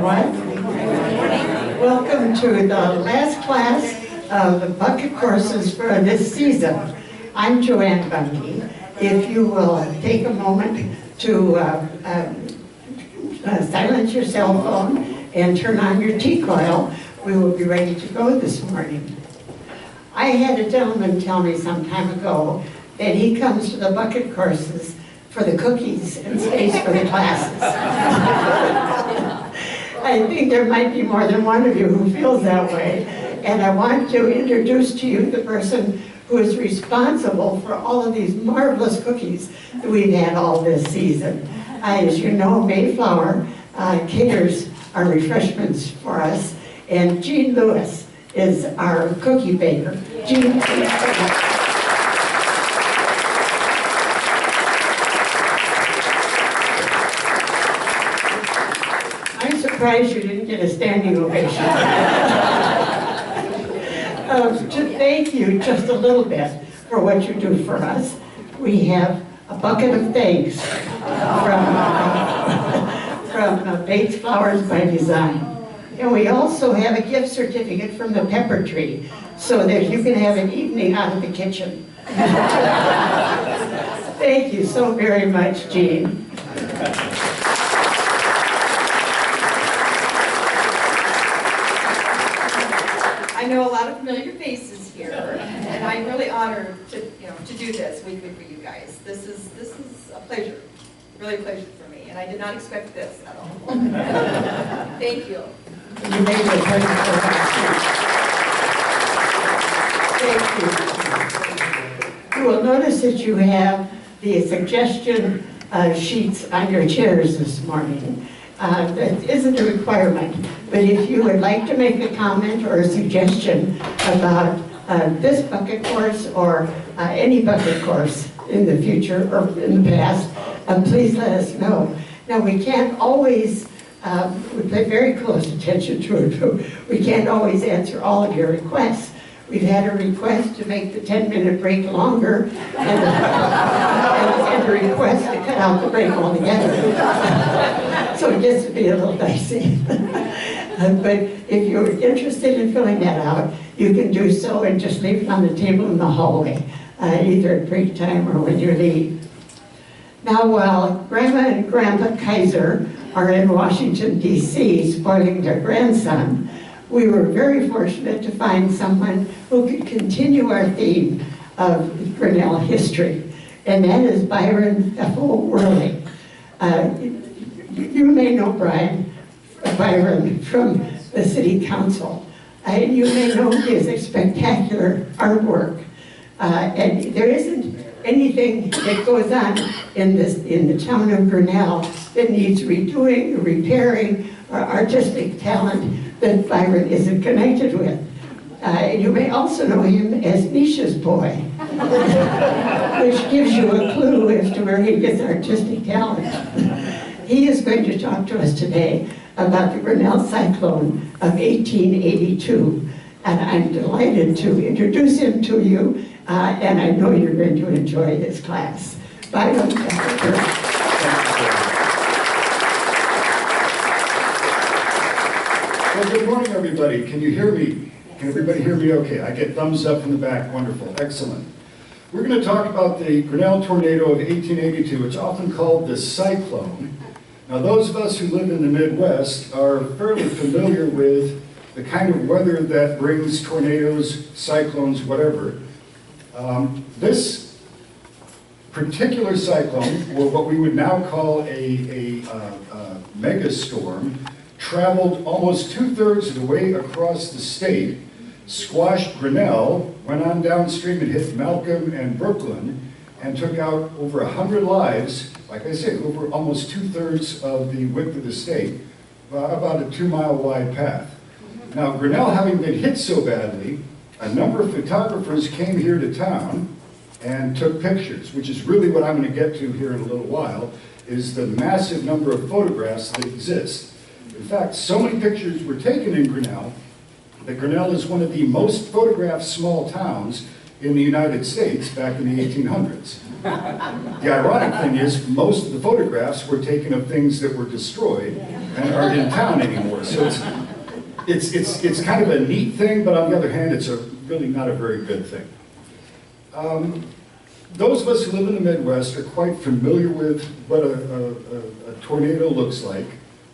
everyone. Welcome to the last class of the bucket courses for this season. I'm Joanne Bundy. If you will take a moment to silence your cell phone and turn on your tea coil, we will be ready to go this morning. I had a gentleman tell me some time ago that he comes to the bucket courses for the cookies and stays for the classes. I think there might be more than one of you who feels that way, and I want to introduce to you the person who is responsible for all of these marvelous cookies that we've had all this season. As you know, Mayflower caters our refreshments for us, and Jean Lewis is our cookie baker. Jean, I'm surprised you didn't get a standing ovation. To thank you just a little bit for what you do for us, we have a bucket of thanks from Bates Flowers by Design. And we also have a gift certificate from the Pepper Tree so that you can have an evening out of the kitchen. Thank you so very much, Jean. I know a lot of familiar faces here, and I'm really honored to do this weekly for you guys. This is a pleasure, really a pleasure for me, and I did not expect this at all. Thank you. You made it a pleasure for us. Thank you. You will notice that you have the suggestion sheets on your chairs this morning. That isn't a requirement, but if you would like to make a comment or a suggestion about this bucket course or any bucket course in the future or in the past, please let us know. Now, we can't always, we pay very close attention to it, we can't always answer all of your requests. We've had a request to make the 10-minute break longer and a request to cut out the break altogether. So it gets to be a little dicey. But if you're interested in filling that out, you can do so and just leave it on the table in the hallway, either at break time or when you leave. Now, while Grandma and Grandpa Kaiser are in Washington, D.C., spoiling their grandson, we were very fortunate to find someone who could continue our theme of Grinnell history, and that is Byron Hueftle-Worley. You may know Byron from the City Council. You may know his spectacular artwork. And there isn't anything that goes on in the town of Grinnell that needs redoing, repairing, or artistic talent that Byron isn't connected with. You may also know him as Nisha's boy, which gives you a clue as to where he gets artistic talent. He is going to talk to us today about the Grinnell Cyclone of 1882, and I'm delighted to introduce him to you, and I know you're going to enjoy his class. Byron. Well, good morning, everybody. Can you hear me? Can everybody hear me okay? I get thumbs up in the back. Wonderful. Excellent. We're going to talk about the Grinnell tornado of 1882. It's often called the cyclone. Now, those of us who live in the Midwest are fairly familiar with the kind of weather that brings tornadoes, cyclones, whatever. This particular cyclone, or what we would now call a megastorm, traveled almost 2/3 of the way across the state, squashed Grinnell, went on downstream and hit Malcolm and Brooklyn, and took out over 100 lives, like I say, over almost 2/3 of the width of the state, about a 2-mile wide path. Now, Grinnell having been hit so badly, a number of photographers came here to town and took pictures, which is really what I'm going to get to here in a little while, is the massive number of photographs that exist. In fact, so many pictures were taken in Grinnell that Grinnell is one of the most photographed small towns in the United States back in the 1800s. The ironic thing is, most of the photographs were taken of things that were destroyed and aren't in town anymore. So it's kind of a neat thing, but on the other hand, it's really not a very good thing. Those of us who live in the Midwest are quite familiar with what a tornado looks like.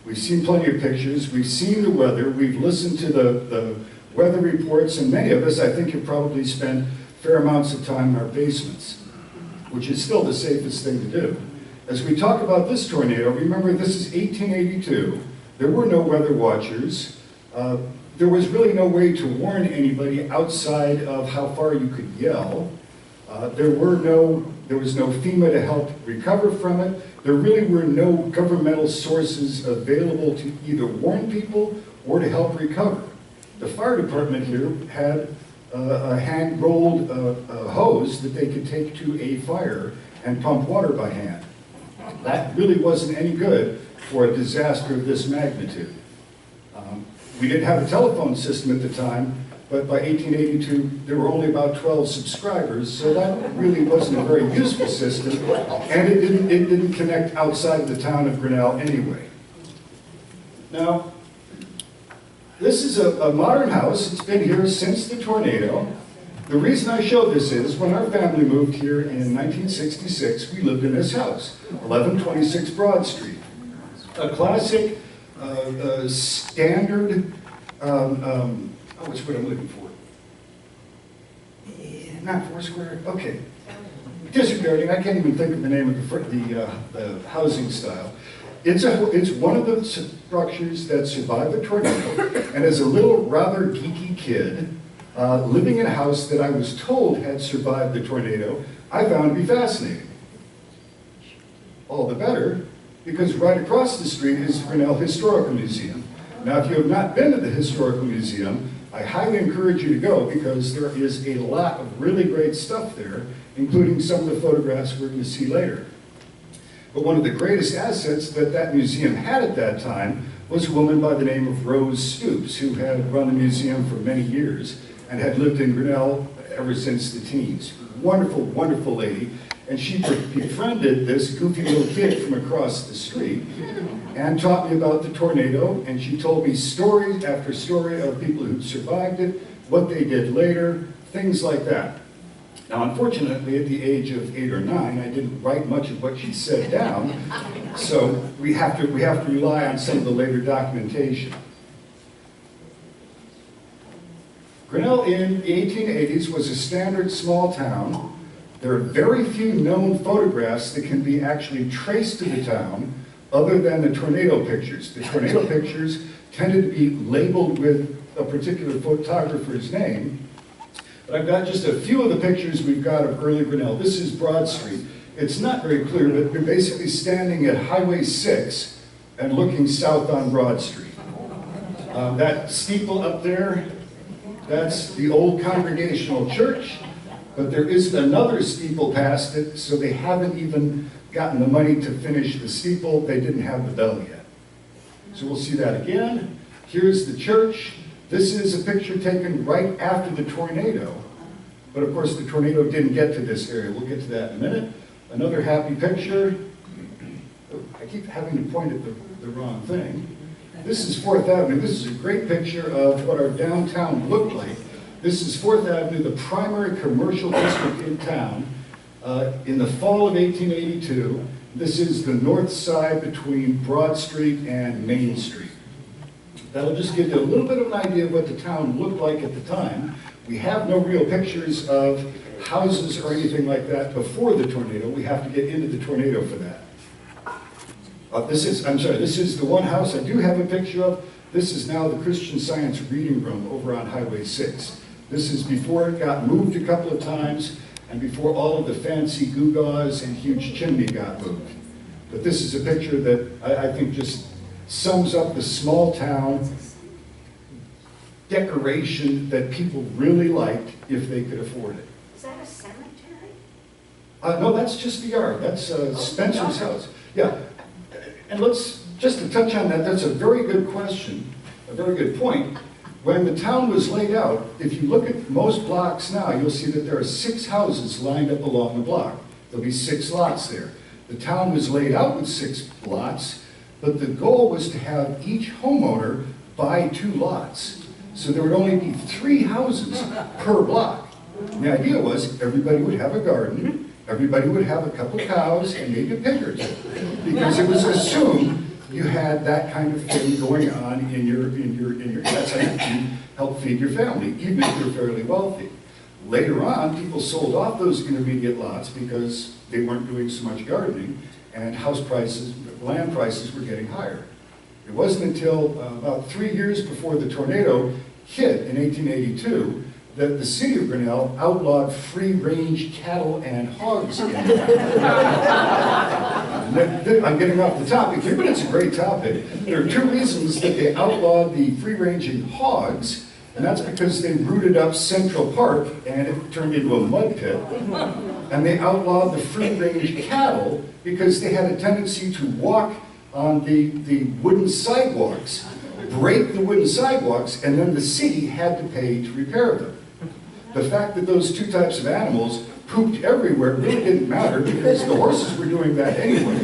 We've seen plenty of pictures, we've seen the weather, we've listened to the weather reports, and many of us, I think, have probably spent fair amounts of time in our basements, which is still the safest thing to do. As we talk about this tornado, remember this is 1882. There were no weather watchers. There was really no way to warn anybody outside of how far you could yell. There was no FEMA to help recover from it. There really were no governmental sources available to either warn people or to help recover. The fire department here had a hand-rolled hose that they could take to a fire and pump water by hand. That really wasn't any good for a disaster of this magnitude. We didn't have a telephone system at the time, but by 1882 there were only about 12 subscribers, so that really wasn't a very useful system, and it didn't connect outside the town of Grinnell anyway. Now, this is a modern house. It's been here since the tornado. The reason I show this is when our family moved here in 1966, we lived in this house, 1126 Broad Street. A classic, standard, what's what I'm looking for? Not Foursquare, okay. Disregarding, I can't even think of the name of the housing style. It's one of the structures that survived the tornado, and as a little rather geeky kid, living in a house that I was told had survived the tornado, I found to be fascinating. All the better, because right across the street is the Grinnell Historical Museum. Now, if you have not been to the Historical Museum, I highly encourage you to go because there is a lot of really great stuff there, including some of the photographs we're going to see later. But one of the greatest assets that that museum had at that time was a woman by the name of Rose Stoops, who had run the museum for many years and had lived in Grinnell ever since the teens. Wonderful, wonderful lady. And she befriended this goofy little kid from across the street and taught me about the tornado, and she told me story after story of people who survived it, what they did later, things like that. Now, unfortunately, at the age of 8 or 9, I didn't write much of what she said down, so we have to rely on some of the later documentation. Grinnell in the 1880s was a standard small town. There are very few known photographs that can be actually traced to the town other than the tornado pictures. The tornado pictures tended to be labeled with a particular photographer's name. But I've got just a few of the pictures we've got of early Grinnell. This is Broad Street. It's not very clear, but you're basically standing at Highway 6 and looking south on Broad Street. That steeple up there, that's the old Congregational Church. But there is another steeple past it, so they haven't even gotten the money to finish the steeple. They didn't have the bell yet. So we'll see that again. Here's the church. This is a picture taken right after the tornado. But of course, the tornado didn't get to this area. We'll get to that in a minute. Another happy picture. Oh, I keep having to point at the wrong thing. This is 4th Avenue. This is a great picture of what our downtown looked like. This is 4th Avenue, the primary commercial district in town, in the fall of 1882. This is the north side between Broad Street and Main Street. That'll just give you a little bit of an idea of what the town looked like at the time. We have no real pictures of houses or anything like that before the tornado. We have to get into the tornado for that. This is the one house I do have a picture of. This is now the Christian Science Reading Room over on Highway 6. This is before it got moved a couple of times and before all of the fancy gewgaws and huge chimney got moved. But this is a picture that I think just sums up the small town decoration that people really liked if they could afford it. Is that a cemetery? No, that's just the yard. That's Spencer's house. Yeah, and let's, just to touch on that, that's a very good question, a very good point. When the town was laid out, if you look at most blocks now, you'll see that there are 6 houses lined up along the block. There'll be 6 lots there. The town was laid out with 6 lots, but the goal was to have each homeowner buy 2 lots. So there would only be 3 houses per block. And the idea was everybody would have a garden, everybody would have a couple cows, and maybe a pig or 2. Because it was assumed you had that kind of thing going on in your that's how you help feed your family, even if you're fairly wealthy. Later on, people sold off those intermediate lots because they weren't doing so much gardening, and house prices, land prices were getting higher. It wasn't until about 3 years before the tornado hit in 1882 that the city of Grinnell outlawed free-range cattle and hogs in town. I'm getting off the topic here, but it's a great topic. There are 2 reasons that they outlawed the free-ranging hogs, and that's because they rooted up Central Park and it turned into a mud pit. And they outlawed the free-range cattle because they had a tendency to walk on the wooden sidewalks, break the wooden sidewalks, and then the city had to pay to repair them. The fact that those 2 types of animals pooped everywhere really didn't matter because the horses were doing that anyway.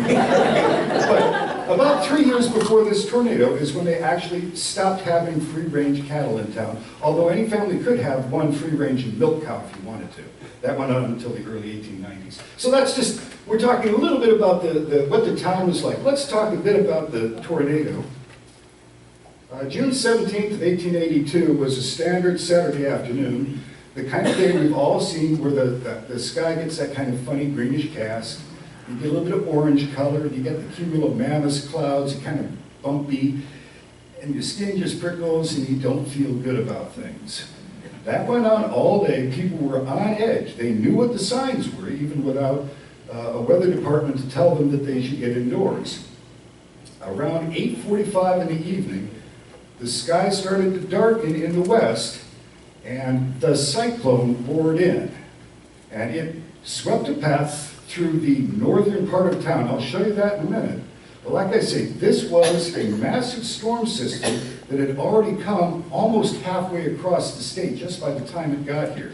But about 3 years before this tornado is when they actually stopped having free-range cattle in town, although any family could have 1 free-range milk cow if you wanted to. That went on until the early 1890s. So that's just, we're talking a little bit about what the town was like. Let's talk a bit about the tornado. June 17th of 1882 was a standard Saturday afternoon. The kind of day we've all seen where the sky gets that kind of funny greenish cast. You get a little bit of orange color, and you get the cumulonimbus clouds, kind of bumpy, and your skin just prickles and you don't feel good about things. That went on all day. People were on edge. They knew what the signs were, even without a weather department to tell them that they should get indoors. Around 8:45 in the evening, the sky started to darken in the west, and the cyclone poured in, and it swept a path through the northern part of town. I'll show you that in a minute. But like I say, this was a massive storm system that had already come almost halfway across the state just by the time it got here.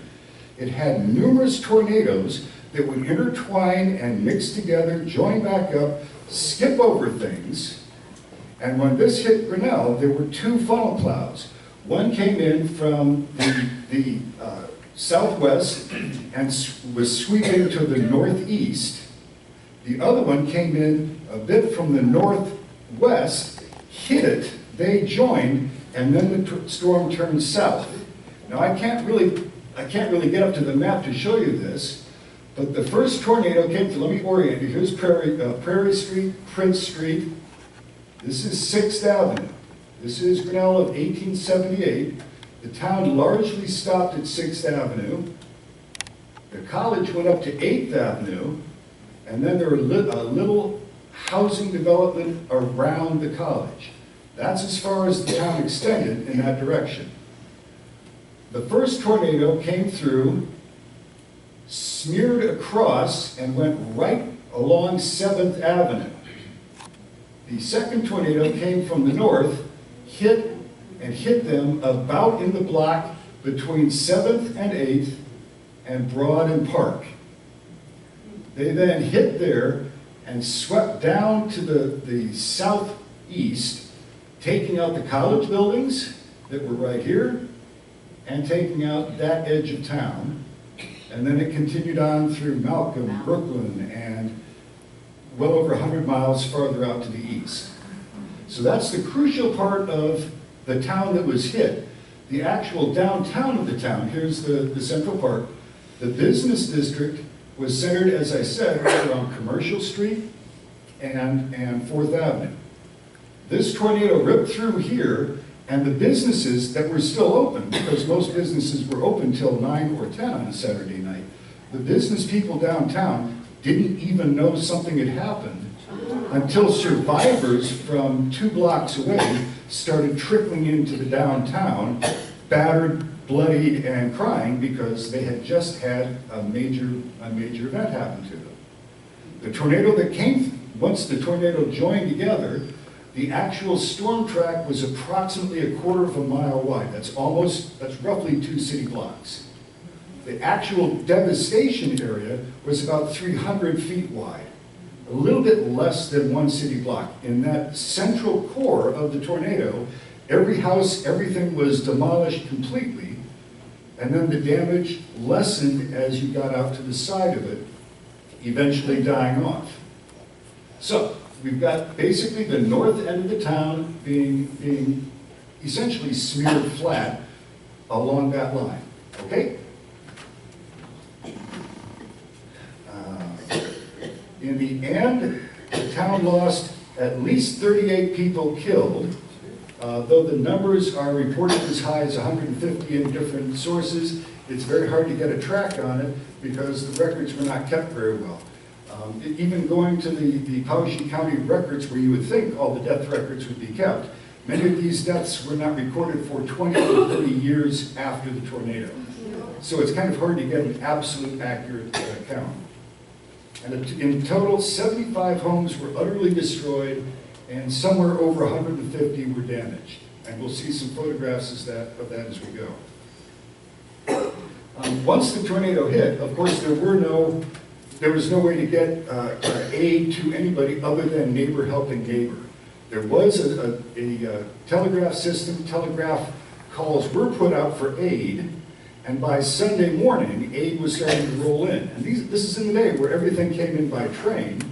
It had numerous tornadoes that would intertwine and mix together, join back up, skip over things. And when this hit Grinnell, there were 2 funnel clouds. One came in from the southwest and was sweeping to the northeast. The other one came in a bit from the northwest, hit it, they joined, and then the storm turned south. Now I can't really get up to the map to show you this, but the first tornado came through. Let me orient you. Here's Prairie Street, Prince Street. This is 6th Avenue. This is Grinnell of 1878. The town largely stopped at 6th Avenue. The college went up to 8th Avenue, and then there was a little housing development around the college. That's as far as the town extended in that direction. The first tornado came through, smeared across, and went right along 7th Avenue. The second tornado came from the north, hit them about in the block between 7th and 8th and Broad and Park. They then hit there and swept down to the southeast, taking out the college buildings that were right here and taking out that edge of town. And then it continued on through Malcolm, Brooklyn, and well over 100 miles farther out to the east. So that's the crucial part of the town that was hit. The actual downtown of the town, here's the Central Park. The business district was centered, as I said, right around Commercial Street and 4th Avenue. This tornado ripped through here, and the businesses that were still open, because most businesses were open till 9 or 10 on a Saturday night, the business people downtown didn't even know something had happened until survivors from 2 blocks away started trickling into the downtown, battered, bloodied, and crying because they had just had a major event happen to them. The tornado that came, once the tornado joined together, The actual storm track was approximately a quarter of a mile wide. That's roughly 2 city blocks. The actual devastation area was about 300 feet wide, a little bit less than 1 city block. In that central core of the tornado, every house, everything was demolished completely, and then the damage lessened as you got out to the side of it, eventually dying off. So, we've got basically the north end of the town being essentially smeared flat along that line, okay? In the end, the town lost at least 38 people killed, though the numbers are reported as high as 150 in different sources. It's very hard to get a track on it because the records were not kept very well. Even going to the Powashik County records, where you would think all the death records would be kept, many of these deaths were not recorded for 20 or 30 years after the tornado. So it's kind of hard to get an absolute accurate count. And in total, 75 homes were utterly destroyed, and somewhere over 150 were damaged. And we'll see some photographs of that as we go. Once the tornado hit, of course, there was no way to get aid to anybody other than neighbor helping neighbor. There was a telegraph system. Telegraph calls were put out for aid, and by Sunday morning, aid was starting to roll in. And this is in the day where everything came in by train.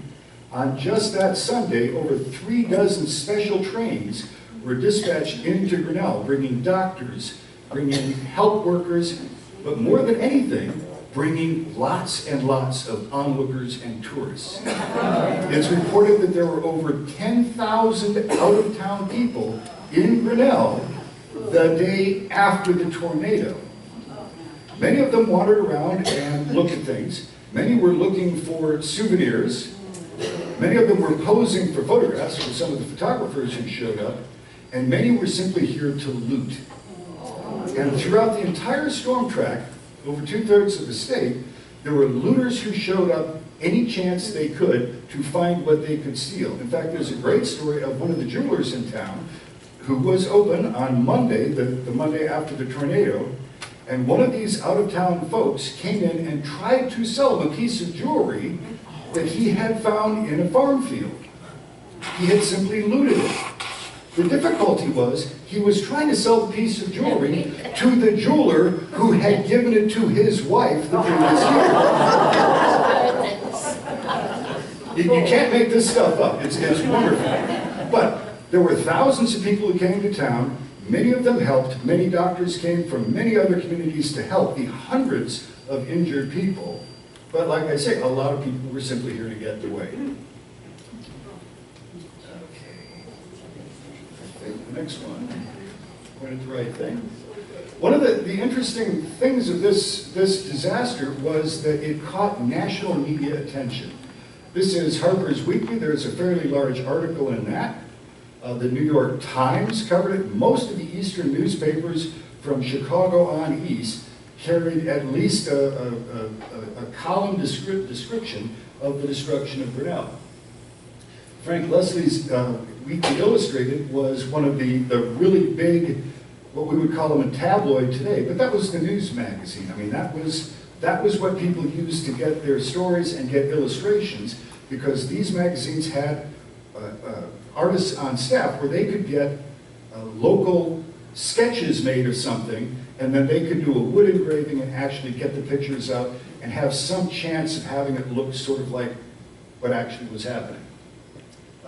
On just that Sunday, over 3 dozen special trains were dispatched into Grinnell, bringing doctors, bringing help workers, but more than anything, bringing lots and lots of onlookers and tourists. It's reported that there were over 10,000 out-of-town people in Grinnell the day after the tornado. Many of them wandered around and looked at things. Many were looking for souvenirs. Many of them were posing for photographs for some of the photographers who showed up. And many were simply here to loot. And throughout the entire storm track, over 2/3 of the state, there were looters who showed up any chance they could to find what they could steal. In fact, there's a great story of one of the jewelers in town who was open on Monday, the Monday after the tornado, and one of these out-of-town folks came in and tried to sell him a piece of jewelry that he had found in a farm field. He had simply looted it. The difficulty was he was trying to sell the piece of jewelry to the jeweler who had given it to his wife the previous year. You can't make this stuff up. It's wonderful. But there were thousands of people who came to town. Many of them helped. Many doctors came from many other communities to help the hundreds of injured people. But like I say, a lot of people were simply here to get away. The next one, pointed the right thing. One of the interesting things of this disaster was that it caught national media attention. This is Harper's Weekly. There's a fairly large article in that. The New York Times covered it. Most of the eastern newspapers from Chicago on east carried at least a column description of the destruction of Grinnell. Frank Leslie's Weekly Illustrated was one of the really big, what we would call them a tabloid today, but that was the news magazine. I mean, that was what people used to get their stories and get illustrations, because these magazines had artists on staff where they could get local sketches made of something, and then they could do a wood engraving and actually get the pictures out and have some chance of having it look sort of like what actually was happening.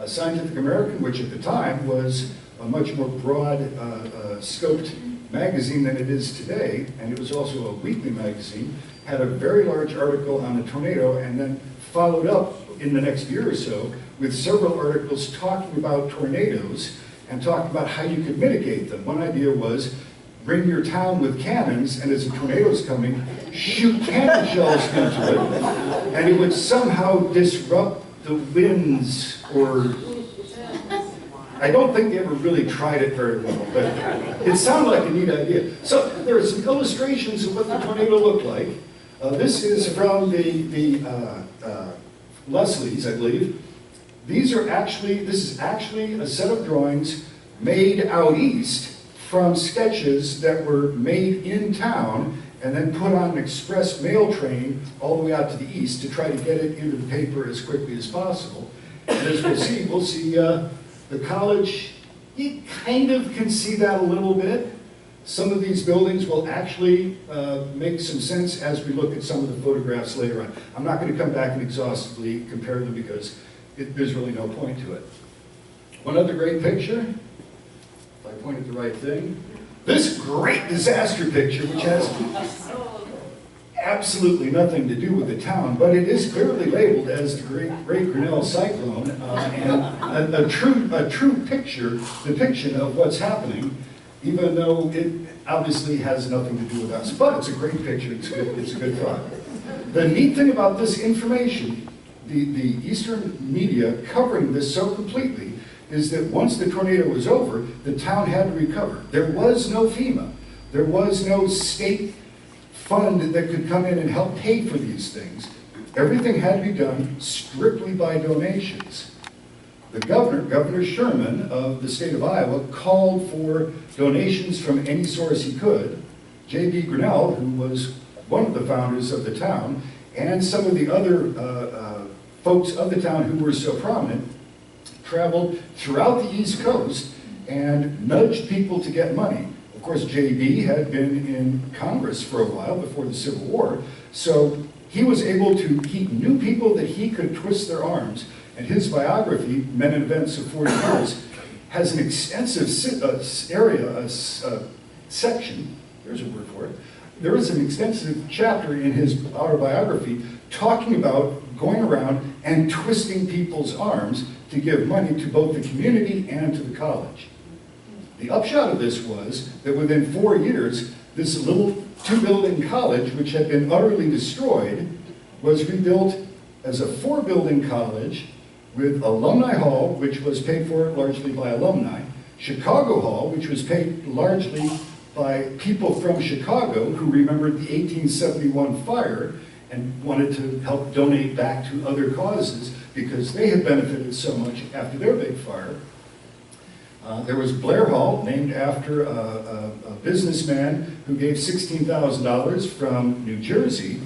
Scientific American, which at the time was a much more broad scoped magazine than it is today, and it was also a weekly magazine, had a very large article on the tornado, and then followed up in the next year or so with several articles talking about tornadoes and talking about how you could mitigate them. One idea was bring your town with cannons, and as a tornado's coming, shoot cannon shells into it, and it would somehow disrupt the winds, or I don't think they ever really tried it very well, but it sounded like a neat idea. So there are some illustrations of what the tornado looked like. This is from the Leslie's, I believe. this is actually a set of drawings made out east from sketches that were made in town and then put on an express mail train all the way out to the east to try to get it into the paper as quickly as possible. And as we'll see the college, you kind of can see that a little bit. Some of these buildings will actually make some sense as we look at some of the photographs later on. I'm not going to come back and exhaustively compare them because there's really no point to it. One other great picture, if I point at the right thing, this great disaster picture, which has absolutely nothing to do with the town, but it is clearly labeled as the Great Grinnell Cyclone, and a true depiction of what's happening, even though it obviously has nothing to do with us. But it's a great picture, it's a good thought. The neat thing about this information, the Eastern media covering this so completely, is that once the tornado was over, the town had to recover. There was no FEMA. There was no state fund that could come in and help pay for these things. Everything had to be done strictly by donations. The Governor Sherman of the state of Iowa, called for donations from any source he could. J.B. Grinnell, who was one of the founders of the town, and some of the other folks of the town who were so prominent, traveled throughout the East Coast and nudged people to get money. Of course, J.B. had been in Congress for a while before the Civil War, so he was able to, he knew people that he could twist their arms, and his biography, Men and Events of 40 Years, has an extensive section, there's a word for it, there is an extensive chapter in his autobiography talking about going around and twisting people's arms to give money to both the community and to the college. The upshot of this was that within 4 years, this little two-building college, which had been utterly destroyed, was rebuilt as a 4-building college with Alumni Hall, which was paid for largely by alumni, Chicago Hall, which was paid largely by people from Chicago who remembered the 1871 fire and wanted to help donate back to other causes because they had benefited so much after their big fire. There was Blair Hall, named after a businessman who gave $16,000 from New Jersey.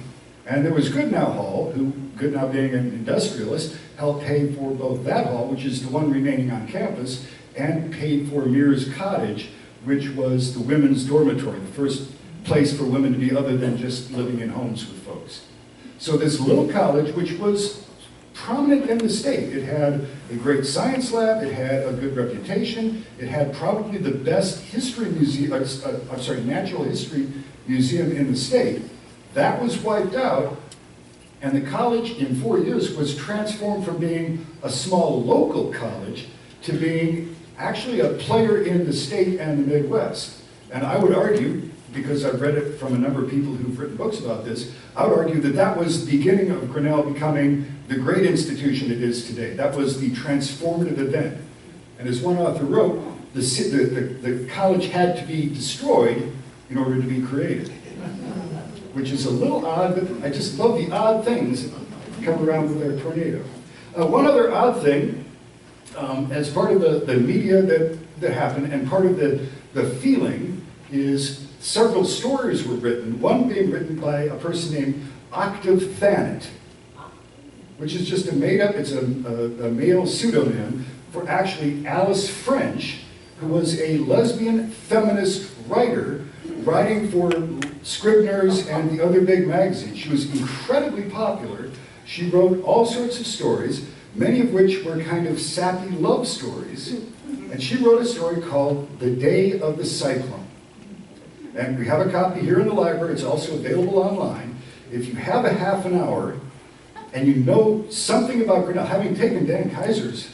And there was Goodnow Hall, who, Goodnow being an industrialist, helped pay for both that hall, which is the one remaining on campus, and paid for Mears Cottage, which was the women's dormitory, the first place for women to be other than just living in homes with folks. So this little college, which was prominent in the state, it had a great science lab, it had a good reputation, it had probably the best history museum, natural history museum in the state. That was wiped out, and the college in 4 years was transformed from being a small local college to being actually a player in the state and the Midwest. And I would argue, because I've read it from a number of people who've written books about this, I would argue that that was the beginning of Grinnell becoming the great institution it is today. That was the transformative event. And as one author wrote, the college had to be destroyed in order to be created. Which is a little odd, but I just love the odd things that come around with our tornado. One other odd thing, as part of the media that happened, and part of the feeling, is several stories were written, one being written by a person named Octave Thanet, which is just a made-up, it's a male pseudonym for actually Alice French, who was a lesbian feminist writer, writing for Scribner's and the other big magazines. She was incredibly popular. She wrote all sorts of stories, many of which were kind of sappy love stories. And she wrote a story called The Day of the Cyclone. And we have a copy here in the library. It's also available online. If you have a half an hour and you know something about Grinnell, having taken Dan Kaiser's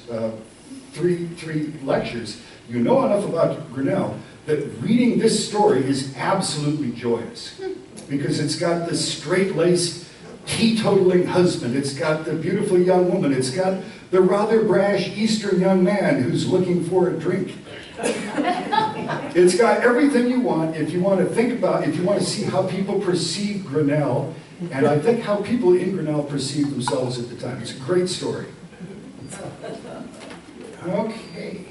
three lectures, you know enough about Grinnell that reading this story is absolutely joyous, because it's got the straight-laced, teetotaling husband, it's got the beautiful young woman, it's got the rather brash Eastern young man who's looking for a drink. It's got everything you want if you want to think about, if you want to see how people perceive Grinnell, and I think how people in Grinnell perceive themselves at the time. It's a great story. Okay.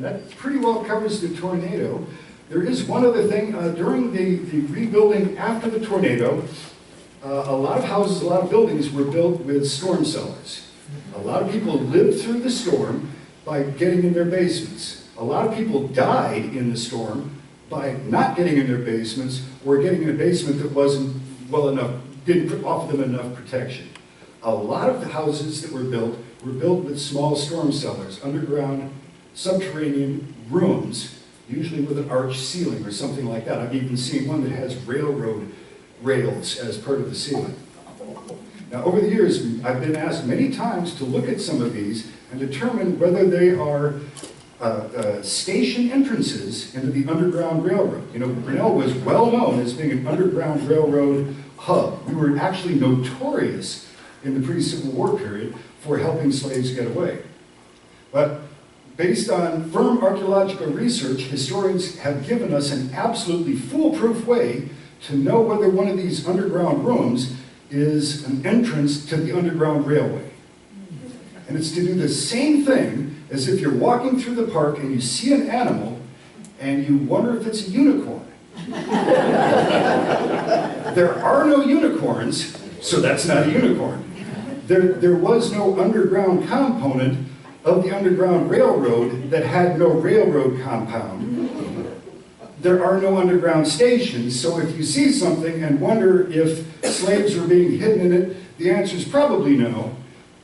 That pretty well covers the tornado. There is one other thing. During the rebuilding after the tornado, a lot of houses, a lot of buildings were built with storm cellars. A lot of people lived through the storm by getting in their basements. A lot of people died in the storm by not getting in their basements or getting in a basement that wasn't well enough, didn't offer them enough protection. A lot of the houses that were built with small storm cellars, underground, subterranean rooms, usually with an arched ceiling or something like that. I've even seen one that has railroad rails as part of the ceiling. Now, over the years, I've been asked many times to look at some of these and determine whether they are station entrances into the Underground Railroad. You know, Grinnell was well known as being an Underground Railroad hub. We were actually notorious in the pre-Civil War period for helping slaves get away. But based on firm archaeological research, historians have given us an absolutely foolproof way to know whether one of these underground rooms is an entrance to the Underground Railway. And it's to do the same thing as if you're walking through the park and you see an animal and you wonder if it's a unicorn. There are no unicorns, so that's not a unicorn. There was no underground component of the Underground Railroad that had no railroad compound. There are no underground stations, so if you see something and wonder if slaves were being hidden in it, the answer is probably no.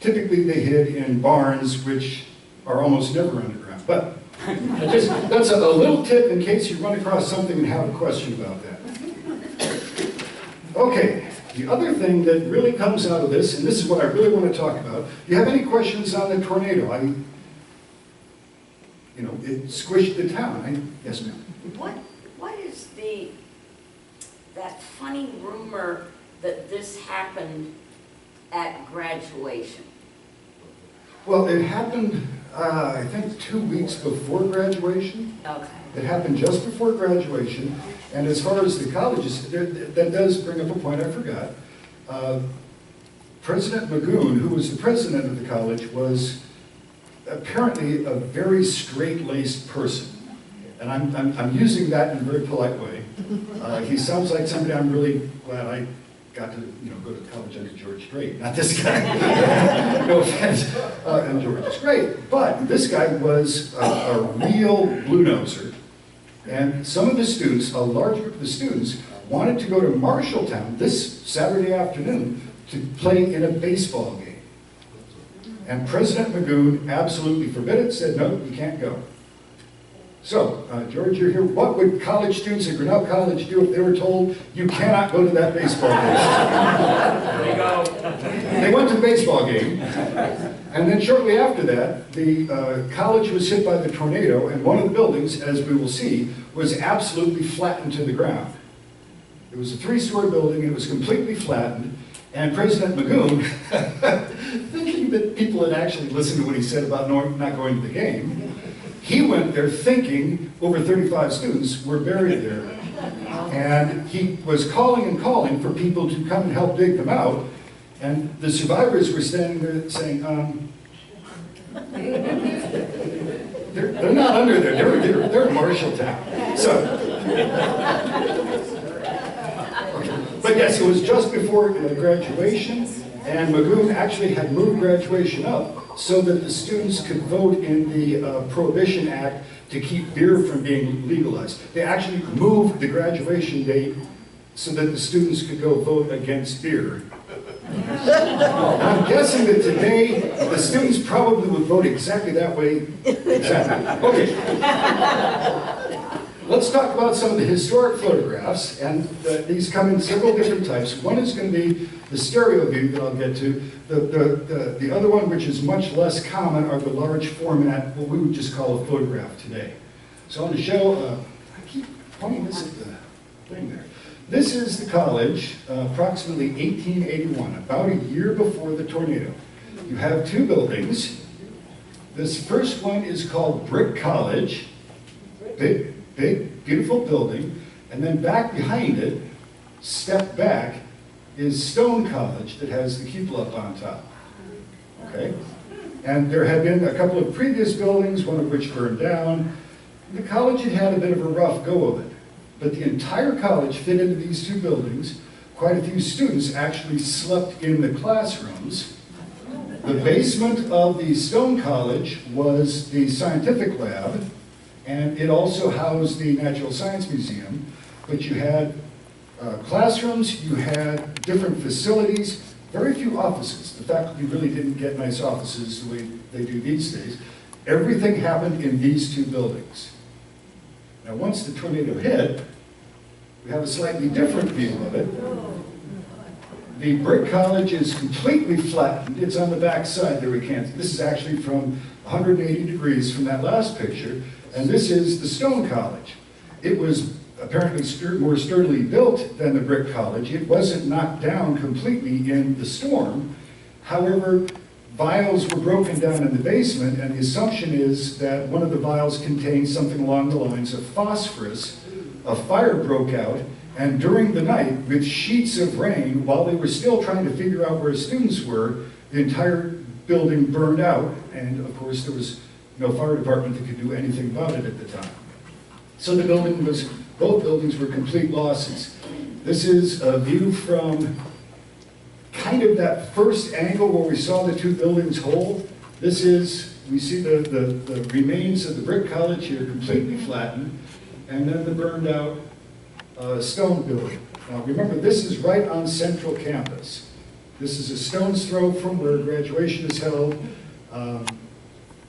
Typically they hid in barns, which are almost never underground. But that's a little tip in case you run across something and have a question about that. Okay, the other thing that really comes out of this, and this is what I really want to talk about, do you have any questions on the tornado? It squished the town. Yes, ma'am. What is that funny rumor that this happened at graduation? Well, it happened, I think, 2 weeks before graduation. Okay. It happened just before graduation. And as far as the colleges, that does bring up a point I forgot. President Magoon, who was the president of the college, was apparently a very straight-laced person. And I'm using that in a very polite way. He sounds like somebody I'm really glad I got to go to college under George Strait, not this guy. No offense. And George is great. But this guy was a real blue-noser. And some of the students, a large group of the students, wanted to go to Marshalltown this Saturday afternoon to play in a baseball game. And President Magoon absolutely forbid it, said, no, you can't go. So, George, you're here. What would college students at Grinnell College do if they were told, you cannot go to that baseball game? There you go. They went to the baseball game, and then shortly after that, the college was hit by the tornado, and one of the buildings, as we will see, was absolutely flattened to the ground. It was a 3-story building, it was completely flattened, and President Magoon, thinking that people had actually listened to what he said about not going to the game, he went there thinking over 35 students were buried there. And he was calling and calling for people to come and help dig them out. And the survivors were standing there saying, they're not under there, they're in Marshalltown. So, but yes, it was just before graduation, and Magoon actually had moved graduation up so that the students could vote in the Prohibition Act to keep beer from being legalized. They actually moved the graduation date so that the students could go vote against beer. I'm guessing that today, the students probably would vote exactly that way. Exactly. Okay. Let's talk about some of the historic photographs, and these come in several different types. One is going to be the stereo view that I'll get to. The other one, which is much less common, are the large format, what we would just call a photograph today. So I'm going to show, I keep pointing this at the thing there. This is the college, approximately 1881, about a year before the tornado. You have 2 buildings. This first one is called Brick College. Big, beautiful building. And then back behind it, step back, is Stone College that has the cupola up on top. Okay? And there had been a couple of previous buildings, one of which burned down. The college had had a bit of a rough go of it, but the entire college fit into these two buildings. Quite a few students actually slept in the classrooms. The basement of the Stone College was the scientific lab, and it also housed the Natural Science Museum. But you had classrooms, you had different facilities, very few offices. The faculty really didn't get nice offices the way they do these days. Everything happened in these two buildings. Now, once the tornado hit, we have a slightly different view of it. The brick college is completely flattened. It's on the back side there. This is actually from 180 degrees from that last picture, and this is the Stone College. It was apparently more sturdily built than the brick college. It wasn't knocked down completely in the storm. However, vials were broken down in the basement, and the assumption is that one of the vials contained something along the lines of phosphorus. A fire broke out, and during the night, with sheets of rain, while they were still trying to figure out where students were, the entire building burned out, and of course there was no fire department that could do anything about it at the time. So both buildings were complete losses. This is a view from kind of that first angle where we saw the two buildings whole. We see the remains of the brick college here completely flattened, and then the burned out stone building. Now remember, this is right on Central Campus. This is a stone's throw from where graduation is held.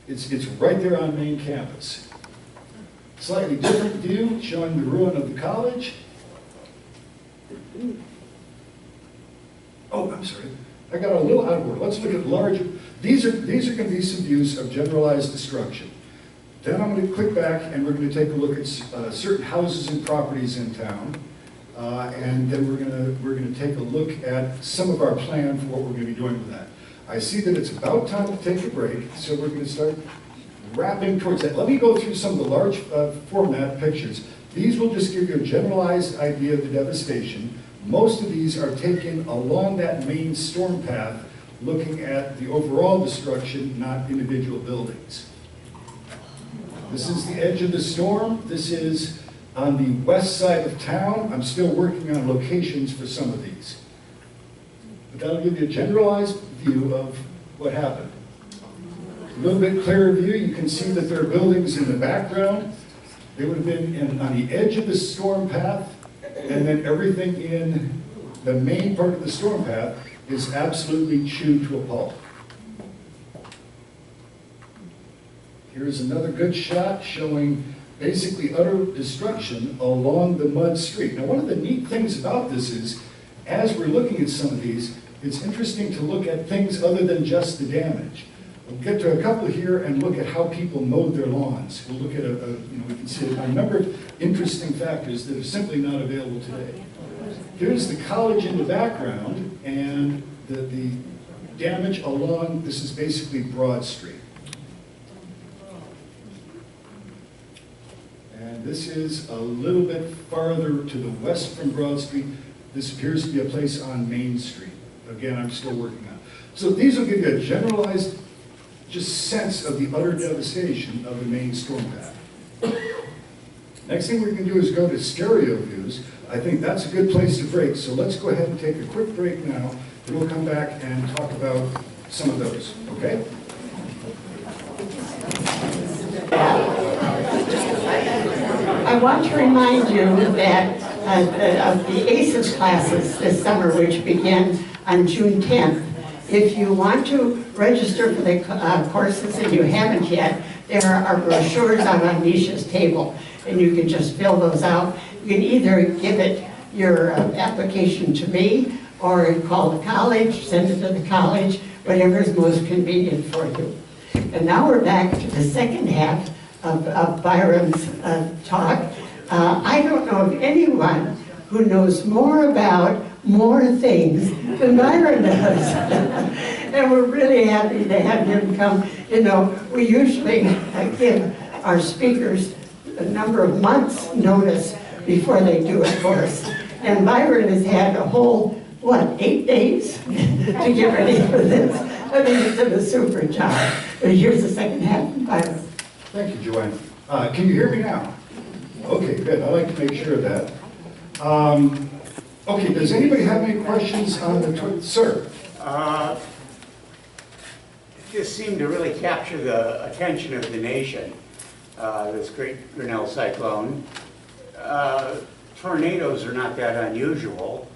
It's right there on main campus. Slightly different view showing the ruin of the college. Oh, I'm sorry. I got a little out of order. Let's look at larger. These are going to be some views of generalized destruction. Then I'm going to click back and we're going to take a look at certain houses and properties in town. And then we're going to take a look at some of our plan for what we're going to be doing with that. I see that it's about time to take a break, so we're going to start wrapping towards that. Let me go through some of the large format pictures. These will just give you a generalized idea of the devastation. Most of these are taken along that main storm path, looking at the overall destruction, not individual buildings. This is the edge of the storm. This is on the west side of town. I'm still working on locations for some of these. But that'll give you a generalized view of what happened. A little bit clearer view, you can see that there are buildings in the background. They would have been on the edge of the storm path, and then everything in the main part of the storm path is absolutely chewed to a pulp. Here's another good shot showing basically utter destruction along the mud street. Now, one of the neat things about this is, as we're looking at some of these, it's interesting to look at things other than just the damage. We'll get to a couple here and look at how people mowed their lawns. We'll look at we can see a number of interesting factors that are simply not available today. Here's the college in the background, and the damage along, this is basically Broad Street. And this is a little bit farther to the west from Broad Street. This appears to be a place on Main Street. Again, I'm still working on it. So these will give you a generalized just sense of the utter devastation of the main storm path. Next thing we're going to do is go to stereo views. I think that's a good place to break, so let's go ahead and take a quick break now, and we'll come back and talk about some of those, okay? I want to remind you that of the ACES classes this summer, which begin on June 10th. If you want to register for the courses and you haven't yet, there are brochures on Anisha's table, and you can just fill those out. You can either give your application to me, or call the college, send it to the college, whatever is most convenient for you. And now we're back to the second half of Byron's talk. I don't know of anyone who knows more about more things than Byron does. And we're really happy to have him come. You know, we usually give our speakers a number of months' notice before they do a course. And Byron has had a whole, 8 days to get ready for this. I think you did a super job. But here's the second half, Byron. Thank you, Joanne. Can you hear me now? Okay, good. I like to make sure of that. Okay, does anybody have any questions on the sir? It just seemed to really capture the attention of the nation, this great Grinnell Cyclone. Tornadoes are not that unusual,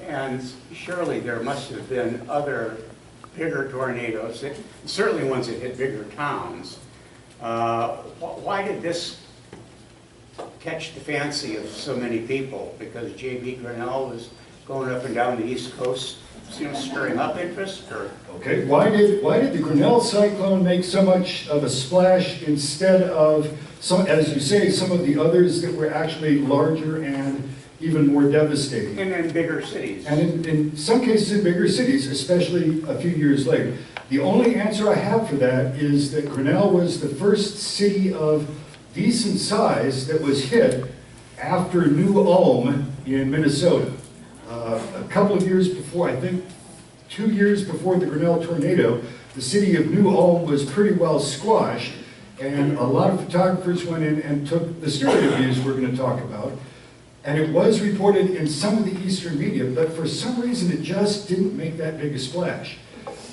and surely there must have been other bigger tornadoes, certainly ones that hit bigger towns. Why did this catch the fancy of so many people? Because J.B. Grinnell was going up and down the East Coast, stirring up interest, or? Okay, why did the Grinnell Cyclone make so much of a splash instead of some, as you say, some of the others that were actually larger and even more devastating? And in bigger cities. And in some cases in bigger cities, especially a few years later. The only answer I have for that is that Grinnell was the first city of decent size that was hit after New Ulm in Minnesota. A couple of years before, I think 2 years before the Grinnell tornado, the city of New Ulm was pretty well squashed, and a lot of photographers went in and took the stereo views we're going to talk about. And it was reported in some of the eastern media, but for some reason it just didn't make that big a splash.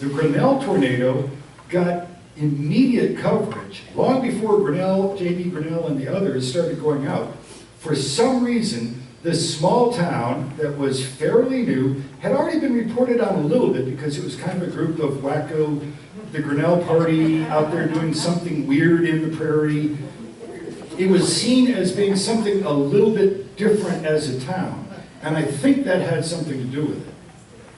The Grinnell tornado got immediate coverage long before Grinnell, J.B. Grinnell and the others started going out. For some reason, this small town that was fairly new had already been reported on a little bit because it was kind of a group of wacko, the Grinnell party out there doing something weird in the prairie. It was seen as being something a little bit different as a town, and I think that had something to do with it.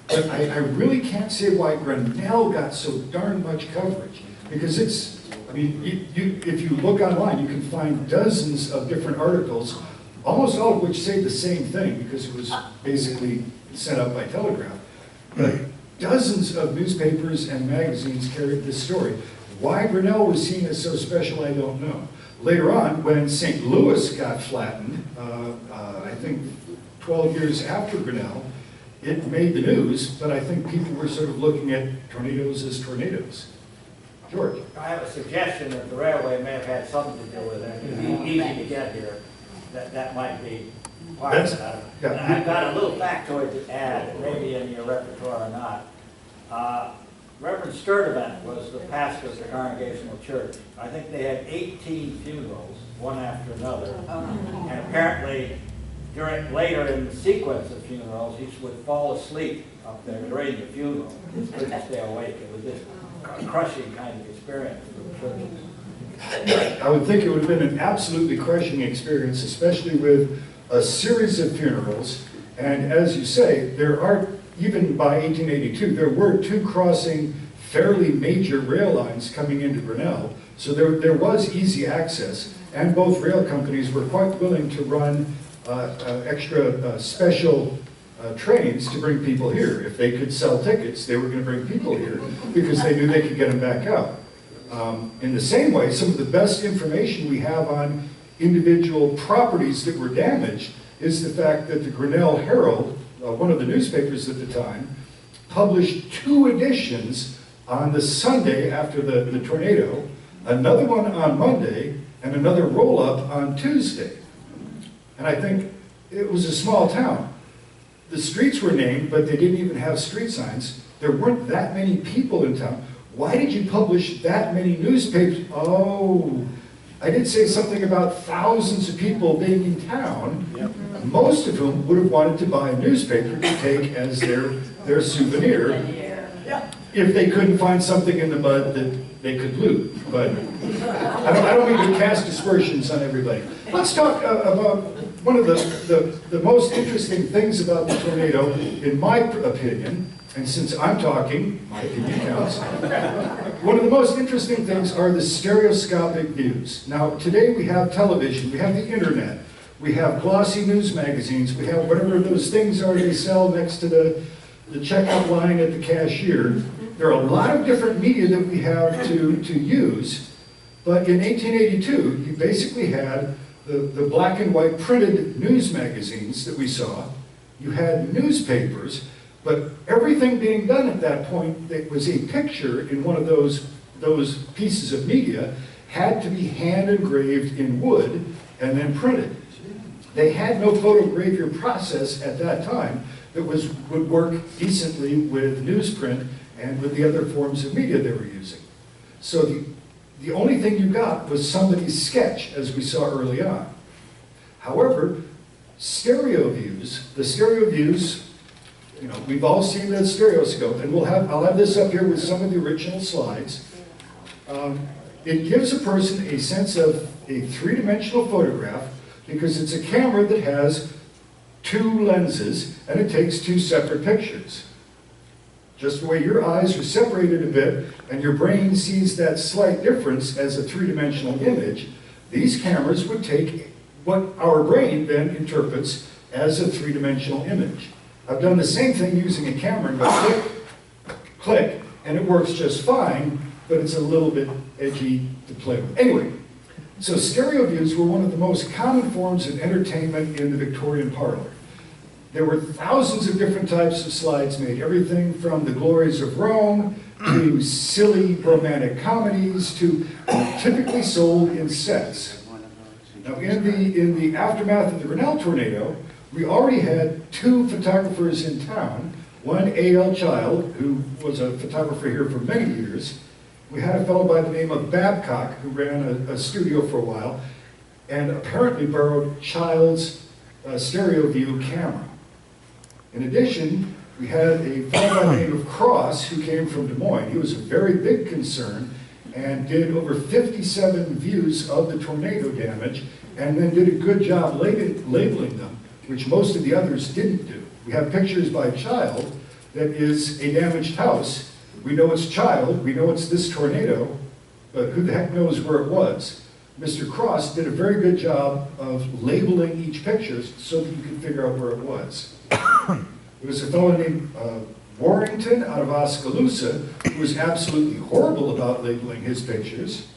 But I really can't say why Grinnell got so darn much coverage, because it's, I mean, if you look online, you can find dozens of different articles, almost all of which say the same thing, because it was basically sent out by telegraph. But dozens of newspapers and magazines carried this story. Why Grinnell was seen as so special, I don't know. Later on, when St. Louis got flattened, I think 12 years after Grinnell, it made the news, but I think people were sort of looking at tornadoes as tornadoes. George? I have a suggestion that the railway may have had something to do with it. It's easy to get here. That might be part of it. Yeah. And I've got a little factoid to add, maybe in your repertoire or not. Reverend Sturdivant was the pastor of the Congregational Church. I think they had 18 funerals, one after another. And apparently, later in the sequence of funerals, he would fall asleep up there during the funeral. He couldn't stay awake. It was this crushing kind of experience for the churches. I would think it would have been an absolutely crushing experience, especially with a series of funerals. And as you say, there are, even by 1882, there were two crossing fairly major rail lines coming into Grinnell. So there was easy access, and both rail companies were quite willing to run extra special trains to bring people here. If they could sell tickets, they were going to bring people here because they knew they could get them back out. In the same way, some of the best information we have on individual properties that were damaged is the fact that the Grinnell Herald, one of the newspapers at the time, published 2 editions on the Sunday after the tornado, another one on Monday, and another roll-up on Tuesday. And I think it was a small town. The streets were named, but they didn't even have street signs. There weren't that many people in town. Why did you publish that many newspapers? Oh, I did say something about thousands of people being in town, most of whom would have wanted to buy a newspaper to take as their souvenir if they couldn't find something in the mud that they could loot. But I don't mean to cast aspersions on everybody. Let's talk about one of the most interesting things about the tornado, in my opinion, and since I'm talking, my opinion counts, one of the most interesting things are the stereoscopic views. Now, today we have television, we have the internet, we have glossy news magazines, we have whatever those things are they sell next to the checkout line at the cashier. There are a lot of different media that we have to use, but in 1882, you basically had the black and white printed news magazines that we saw. You had newspapers, But everything being done at that point that was a picture in one of those pieces of media had to be hand engraved in wood and then printed. They had no photogravure process at that time that would work decently with newsprint and with the other forms of media they were using. So the only thing you got was somebody's sketch, as we saw early on. However, stereo views, the stereo views, you know, we've all seen the stereoscope, and I'll have this up here with some of the original slides. It gives a person a sense of a three-dimensional photograph because it's a camera that has two lenses and it takes two separate pictures. Just the way your eyes are separated a bit and your brain sees that slight difference as a three-dimensional image, these cameras would take what our brain then interprets as a three-dimensional image. I've done the same thing using a camera and go click, click, and it works just fine, but it's a little bit edgy to play with. Anyway, so stereo views were one of the most common forms of entertainment in the Victorian parlor. There were thousands of different types of slides made, everything from the glories of Rome to silly romantic comedies to typically sold in sets. Now, in the aftermath of the Grinnell tornado, we already had two photographers in town, one A.L. Child, who was a photographer here for many years. We had a fellow by the name of Babcock, who ran a studio for a while, and apparently borrowed Child's stereo view camera. In addition, we had a fellow by the name of Cross, who came from Des Moines. He was a very big concern and did over 57 views of the tornado damage, and then did a good job labeling them, which most of the others didn't do. We have pictures by Child that is a damaged house. We know it's Child, we know it's this tornado, but who the heck knows where it was? Mr. Cross did a very good job of labeling each picture so that you could figure out where it was. There was a fellow named Warrington out of Oskaloosa who was absolutely horrible about labeling his pictures.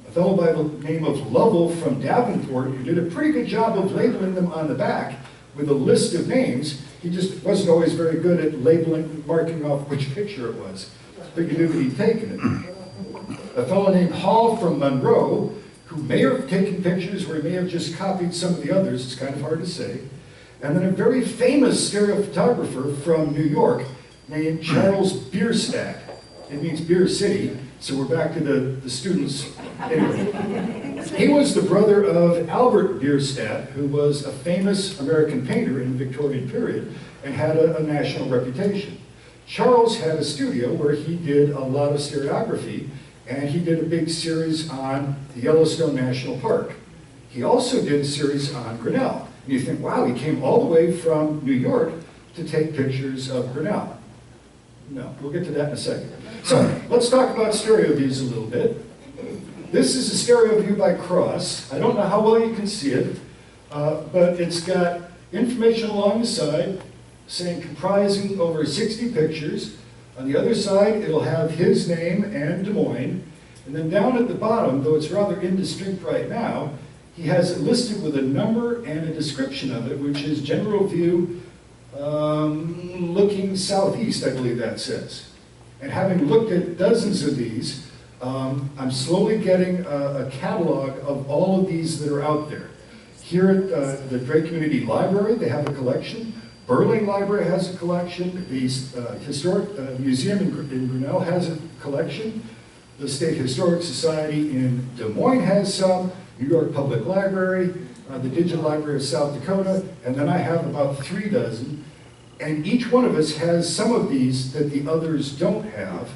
A fellow by the name of Lovell from Davenport who did a pretty good job of labeling them on the back with a list of names. He just wasn't always very good at labeling, marking off which picture it was, but you knew that he'd taken it. A fellow named Hall from Monroe, who may have taken pictures or he may have just copied some of the others, it's kind of hard to say. And then a very famous stereophotographer from New York named Charles Bierstadt. It means Beer City, so we're back to the students. Anyway, he was the brother of Albert Bierstadt, who was a famous American painter in the Victorian period and had a national reputation. Charles had a studio where he did a lot of stereography, and he did a big series on the Yellowstone National Park. He also did a series on Grinnell. And you think, wow, he came all the way from New York to take pictures of Grinnell. No, we'll get to that in a second. So, let's talk about stereo views a little bit. This is a stereo view by Cross. I don't know how well you can see it, but it's got information along the side saying comprising over 60 pictures. On the other side, it'll have his name and Des Moines. And then down at the bottom, though it's rather indistinct right now, he has it listed with a number and a description of it, which is general view looking southeast, I believe that says. And having looked at dozens of these, I'm slowly getting a catalog of all of these that are out there. Here at the Drake Community Library, they have a collection. Burling Library has a collection. The Historic Museum in Grinnell has a collection. The State Historic Society in Des Moines has some. New York Public Library, the Digital Library of South Dakota, and then I have about 3 dozen. And each one of us has some of these that the others don't have.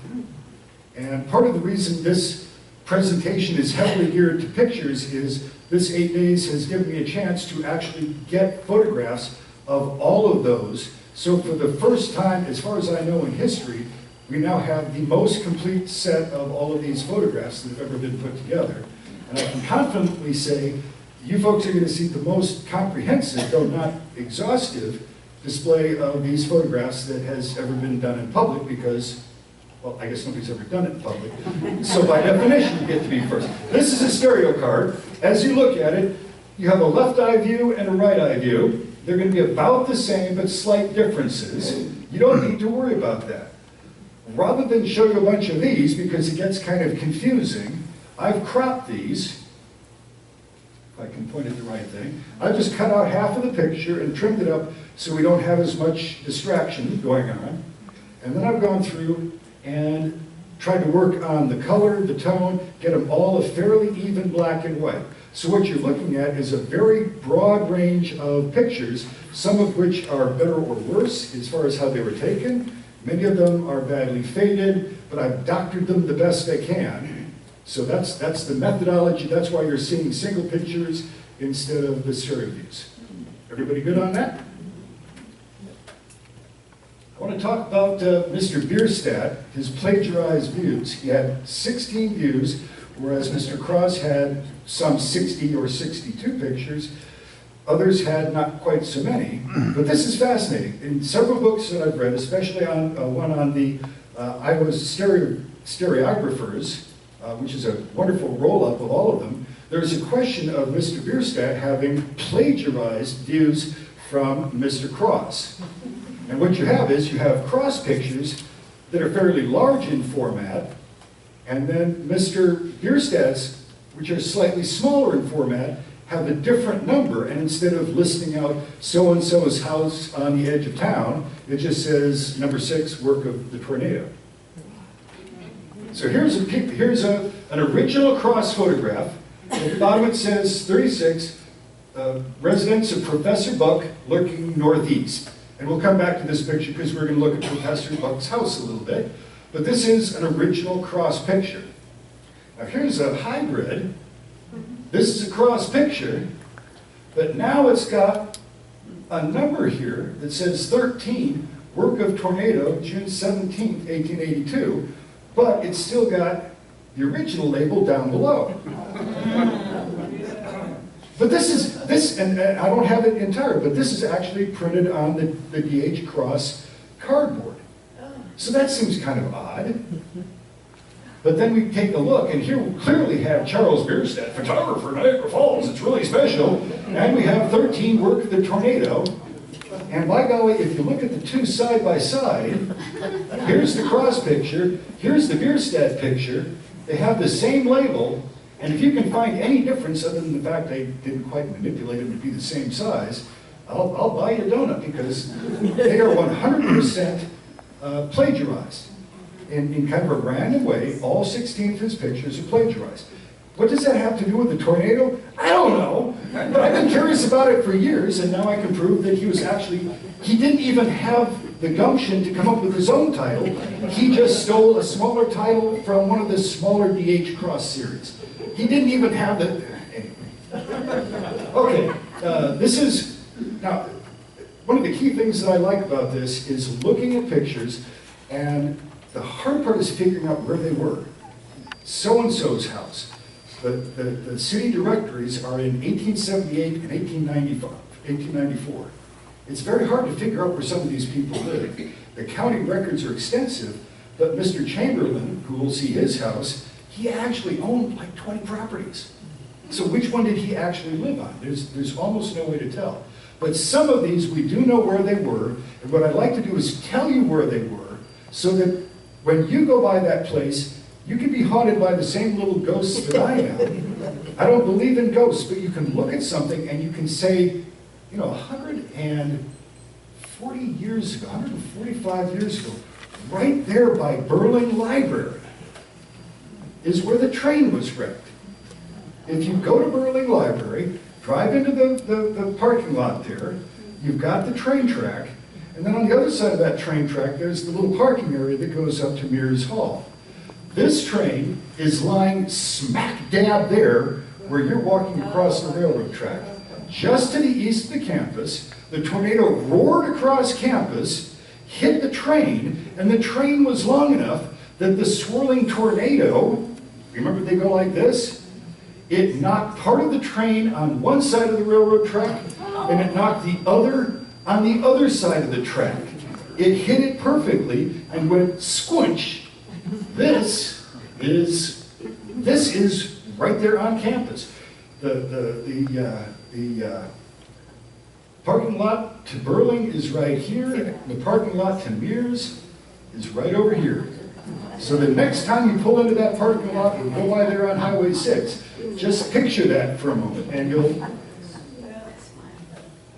And part of the reason this presentation is heavily geared to pictures is this 8 days has given me a chance to actually get photographs of all of those. So for the first time, as far as I know in history, we now have the most complete set of all of these photographs that have ever been put together. And I can confidently say, you folks are going to see the most comprehensive, though not exhaustive, display of these photographs that has ever been done in public because, well, I guess nobody's ever done it in public. So by definition, you get to be first. This is a stereo card. As you look at it, you have a left eye view and a right eye view. They're going to be about the same, but slight differences. You don't need to worry about that. Rather than show you a bunch of these, because it gets kind of confusing, I've cropped these. If I can point at the right thing. I've just cut out half of the picture and trimmed it up so we don't have as much distraction going on. And then I've gone through and tried to work on the color, the tone, get them all a fairly even black and white. So what you're looking at is a very broad range of pictures, some of which are better or worse as far as how they were taken. Many of them are badly faded, but I've doctored them the best I can. So that's the methodology. That's why you're seeing single pictures instead of the stereo views. Everybody good on that? I want to talk about Mr. Bierstadt, his plagiarized views. He had 16 views, whereas Mr. Cross had some 60 or 62 pictures. Others had not quite so many, but this is fascinating. In several books that I've read, especially on one on the Iowa's stereographers, which is a wonderful roll-up of all of them, there's a question of Mr. Bierstadt having plagiarized views from Mr. Cross. And what you have is you have cross pictures that are fairly large in format, and then Mr. Bierstadt's, which are slightly smaller in format, have a different number, and instead of listing out so-and-so's house on the edge of town, it just says number 6, work of the tornado. So here's an original cross photograph. At the bottom it says 36, residence of Professor Buck lurking northeast. And we'll come back to this picture because we're going to look at Professor Buck's house a little bit. But this is an original cross picture. Now here's a hybrid. This is a cross picture, but now it's got a number here that says 13, work of tornado, June 17th, 1882, but it's still got the original label down below. But this, and I don't have it entire, but this is actually printed on the DH Cross cardboard. So that seems kind of odd. But then we take a look, and here we clearly have Charles Bierstadt, photographer, Niagara Falls, it's really special. And we have 13, work of the tornado. And by golly, if you look at the two side by side, here's the cross picture, here's the Bierstadt picture. They have the same label, and if you can find any difference other than the fact they didn't quite manipulate them to be the same size, I'll buy you a donut, because they are 100% plagiarized. In kind of a random way, all 16 of his pictures are plagiarized. What does that have to do with the tornado? I don't know, but I've been curious about it for years, and now I can prove that he didn't even have the gumption to come up with his own title. He just stole a smaller title from one of the smaller DH Cross series. He didn't even have the, anyway. Okay, now, one of the key things that I like about this is looking at pictures, and the hard part is figuring out where they were. So-and-so's house. The city directories are in 1878 and 1894. It's very hard to figure out where some of these people live. The county records are extensive, but Mr. Chamberlain, who will see his house, he actually owned like 20 properties. So which one did he actually live on? There's almost no way to tell. But some of these we do know where they were, and what I'd like to do is tell you where they were, so that when you go by that place, you can be haunted by the same little ghosts that I am. I don't believe in ghosts, but you can look at something and you can say, 140 years ago, 145 years ago, right there by Burling Library is where the train was wrecked. If you go to Burling Library, drive into the parking lot there, you've got the train track, and then on the other side of that train track, there's the little parking area that goes up to Mears Hall. This train is lying smack dab there where you're walking across the railroad track. Just to the east of the campus, the tornado roared across campus, hit the train, and the train was long enough that the swirling tornado, remember they go like this? It knocked part of the train on one side of the railroad track, and it knocked the other on the other side of the track. It hit it perfectly and went squinch. This is right there on campus. Parking lot to Burling is right here. The parking lot to Mears is right over here. So the next time you pull into that parking lot or go by there on Highway 6, just picture that for a moment and you'll...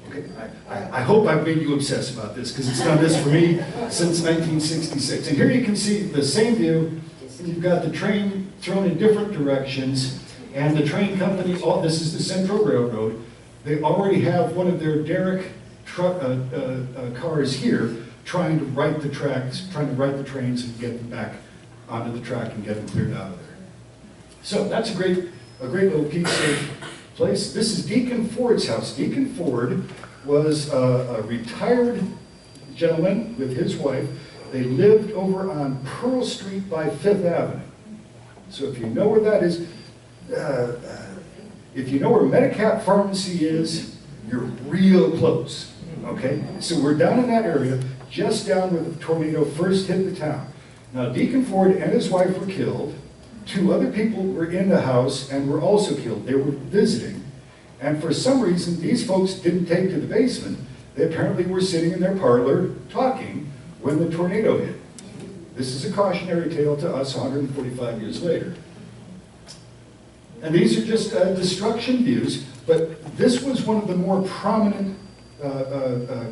Okay, I hope I've made you obsess about this because it's done this for me since 1966. And here you can see the same view. You've got the train thrown in different directions and the train company, this is the Central Railroad, they already have one of their derrick truck cars here trying to right the tracks, trying to right the trains and get them back onto the track and get them cleared out of there. So that's a great little piece of place. This is Deacon Ford's house. Deacon Ford was a retired gentleman with his wife. They lived over on Pearl Street by 5th Avenue. So if you know where that is, if you know where Medicap Pharmacy is, you're real close, okay? So we're down in that area, just down where the tornado first hit the town. Now, Deacon Ford and his wife were killed. 2 other people were in the house and were also killed. They were visiting. And for some reason, these folks didn't take to the basement. They apparently were sitting in their parlor talking when the tornado hit. This is a cautionary tale to us 145 years later. And these are just destruction views, but this was one of the more prominent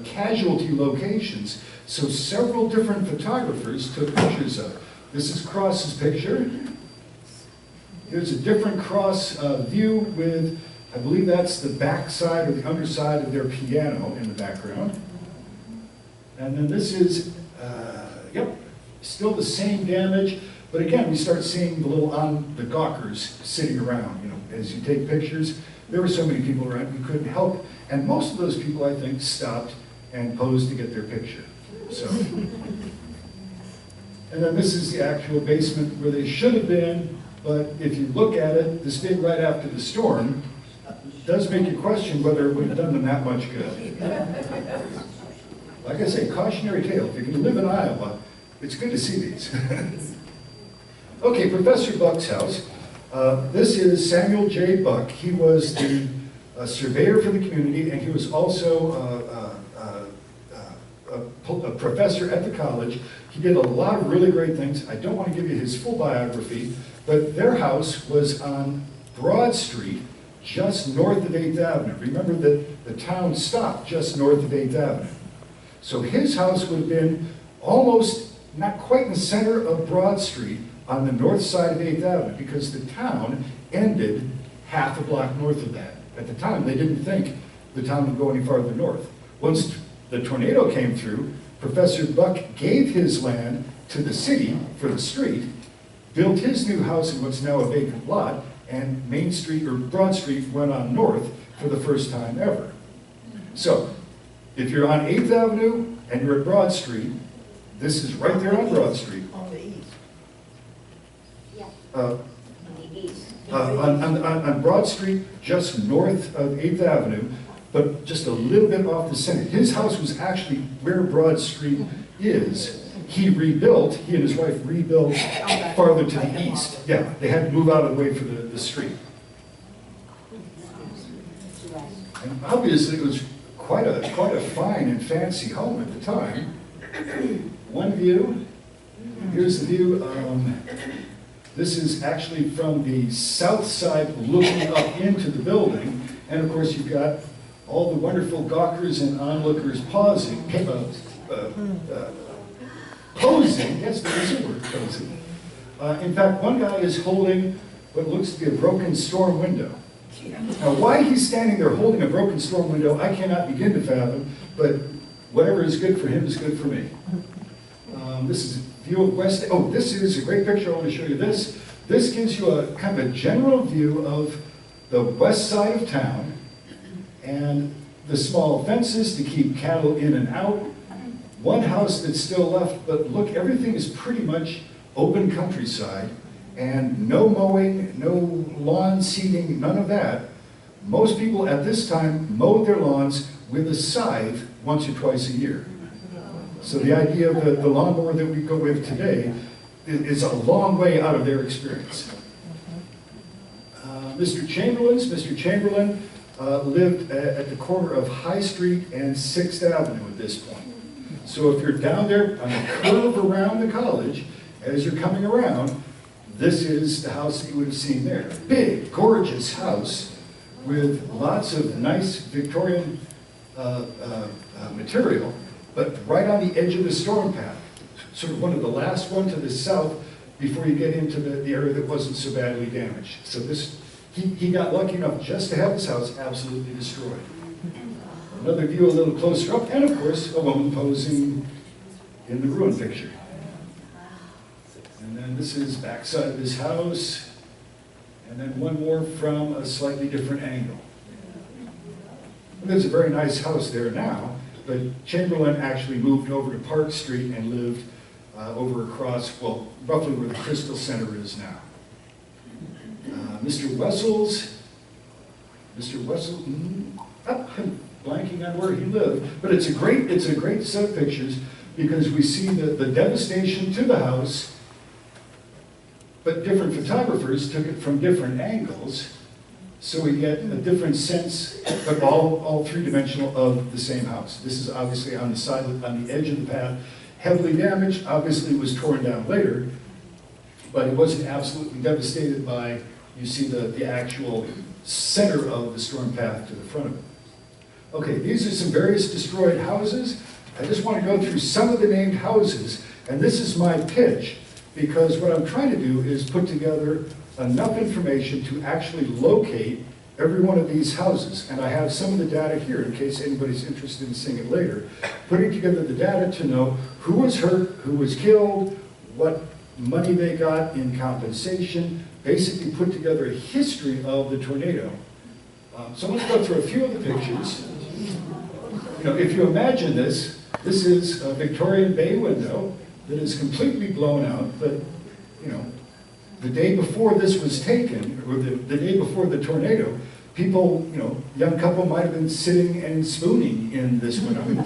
casualty locations. So several different photographers took pictures of it. This is Cross's picture. Here's a different Cross view with, I believe that's the back side or the underside of their piano in the background. And then this is, yep, still the same damage, but again, we start seeing the little the gawkers sitting around, you know, as you take pictures. There were so many people around, we couldn't help, and most of those people, I think, stopped and posed to get their picture. So, and then this is the actual basement where they should have been, but if you look at it, this big right after the storm, does make you question whether it would have done them that much good. Like I say, cautionary tale. If you're going to live in Iowa, it's good to see these. Okay, Professor Buck's house. This is Samuel J. Buck. He was the surveyor for the community, and he was also a professor at the college. He did a lot of really great things. I don't want to give you his full biography, but their house was on Broad Street, just north of 8th Avenue. Remember that the town stopped just north of 8th Avenue. So his house would have been almost, not quite in the center of Broad Street, on the north side of 8th Avenue, because the town ended half a block north of that. At the time, they didn't think the town would go any farther north. Once the tornado came through, Professor Buck gave his land to the city for the street, built his new house in what's now a vacant lot, and Main Street, or Broad Street, went on north for the first time ever. So, if you're on 8th Avenue and you're at Broad Street, this is right there on Broad Street. On the east. Yeah, On the east. on Broad Street, just north of 8th Avenue, but just a little bit off the center. His house was actually where Broad Street is. He rebuilt, he and his wife rebuilt farther to the east. Yeah, they had to move out of the way for the street. And obviously it was quite a fine and fancy home at the time. One view, here's the view. This is actually from the south side looking up into the building. And of course you've got all the wonderful gawkers and onlookers posing, yes, there is a word, posing. In fact, one guy is holding what looks to be a broken storm window. Now, why he's standing there holding a broken storm window, I cannot begin to fathom, but whatever is good for him is good for me. This is a view of West, oh, this is a great picture, I want to show you this. This gives you a kind of a general view of the west side of town and the small fences to keep cattle in and out. One house that's still left, but look, everything is pretty much open countryside and no mowing, no lawn seeding, none of that. Most people at this time mowed their lawns with a scythe once or twice a year. So the idea of the lawnmower that we go with today is a long way out of their experience. Mr. Chamberlain lived at the corner of High Street and 6th Avenue at this point. So if you're down there on the curve around the college, as you're coming around, this is the house that you would have seen there. Big, gorgeous house with lots of nice Victorian material, but right on the edge of the storm path. Sort of one of the last one to the south before you get into the area that wasn't so badly damaged. So this, he got lucky enough just to have his house absolutely destroyed. Another view a little closer up, and of course, a woman posing in the ruin picture. And then this is backside of his house, and then one more from a slightly different angle. And there's a very nice house there now, but Chamberlain actually moved over to Park Street and lived over across, well, roughly where the Crystal Center is now. Mr. Wessels, I'm blanking on where he lived, but it's a great set of pictures because we see the devastation to the house, but different photographers took it from different angles, so we get a different sense, but all three-dimensional of the same house. This is obviously on the side, on the edge of the path, heavily damaged, obviously was torn down later, but it wasn't absolutely devastated by, you see the actual center of the storm path to the front of it. Okay, these are some various destroyed houses. I just want to go through some of the named houses, and this is my pitch, because what I'm trying to do is put together enough information to actually locate every one of these houses. And I have some of the data here in case anybody's interested in seeing it later. Putting together the data to know who was hurt, who was killed, what money they got in compensation, basically put together a history of the tornado. So let's go through a few of the pictures. You know, if you imagine this is a Victorian bay window that is completely blown out, but you know, the day before this was taken, or the day before the tornado, people, you know, young couple might have been sitting and spooning in this window. I mean,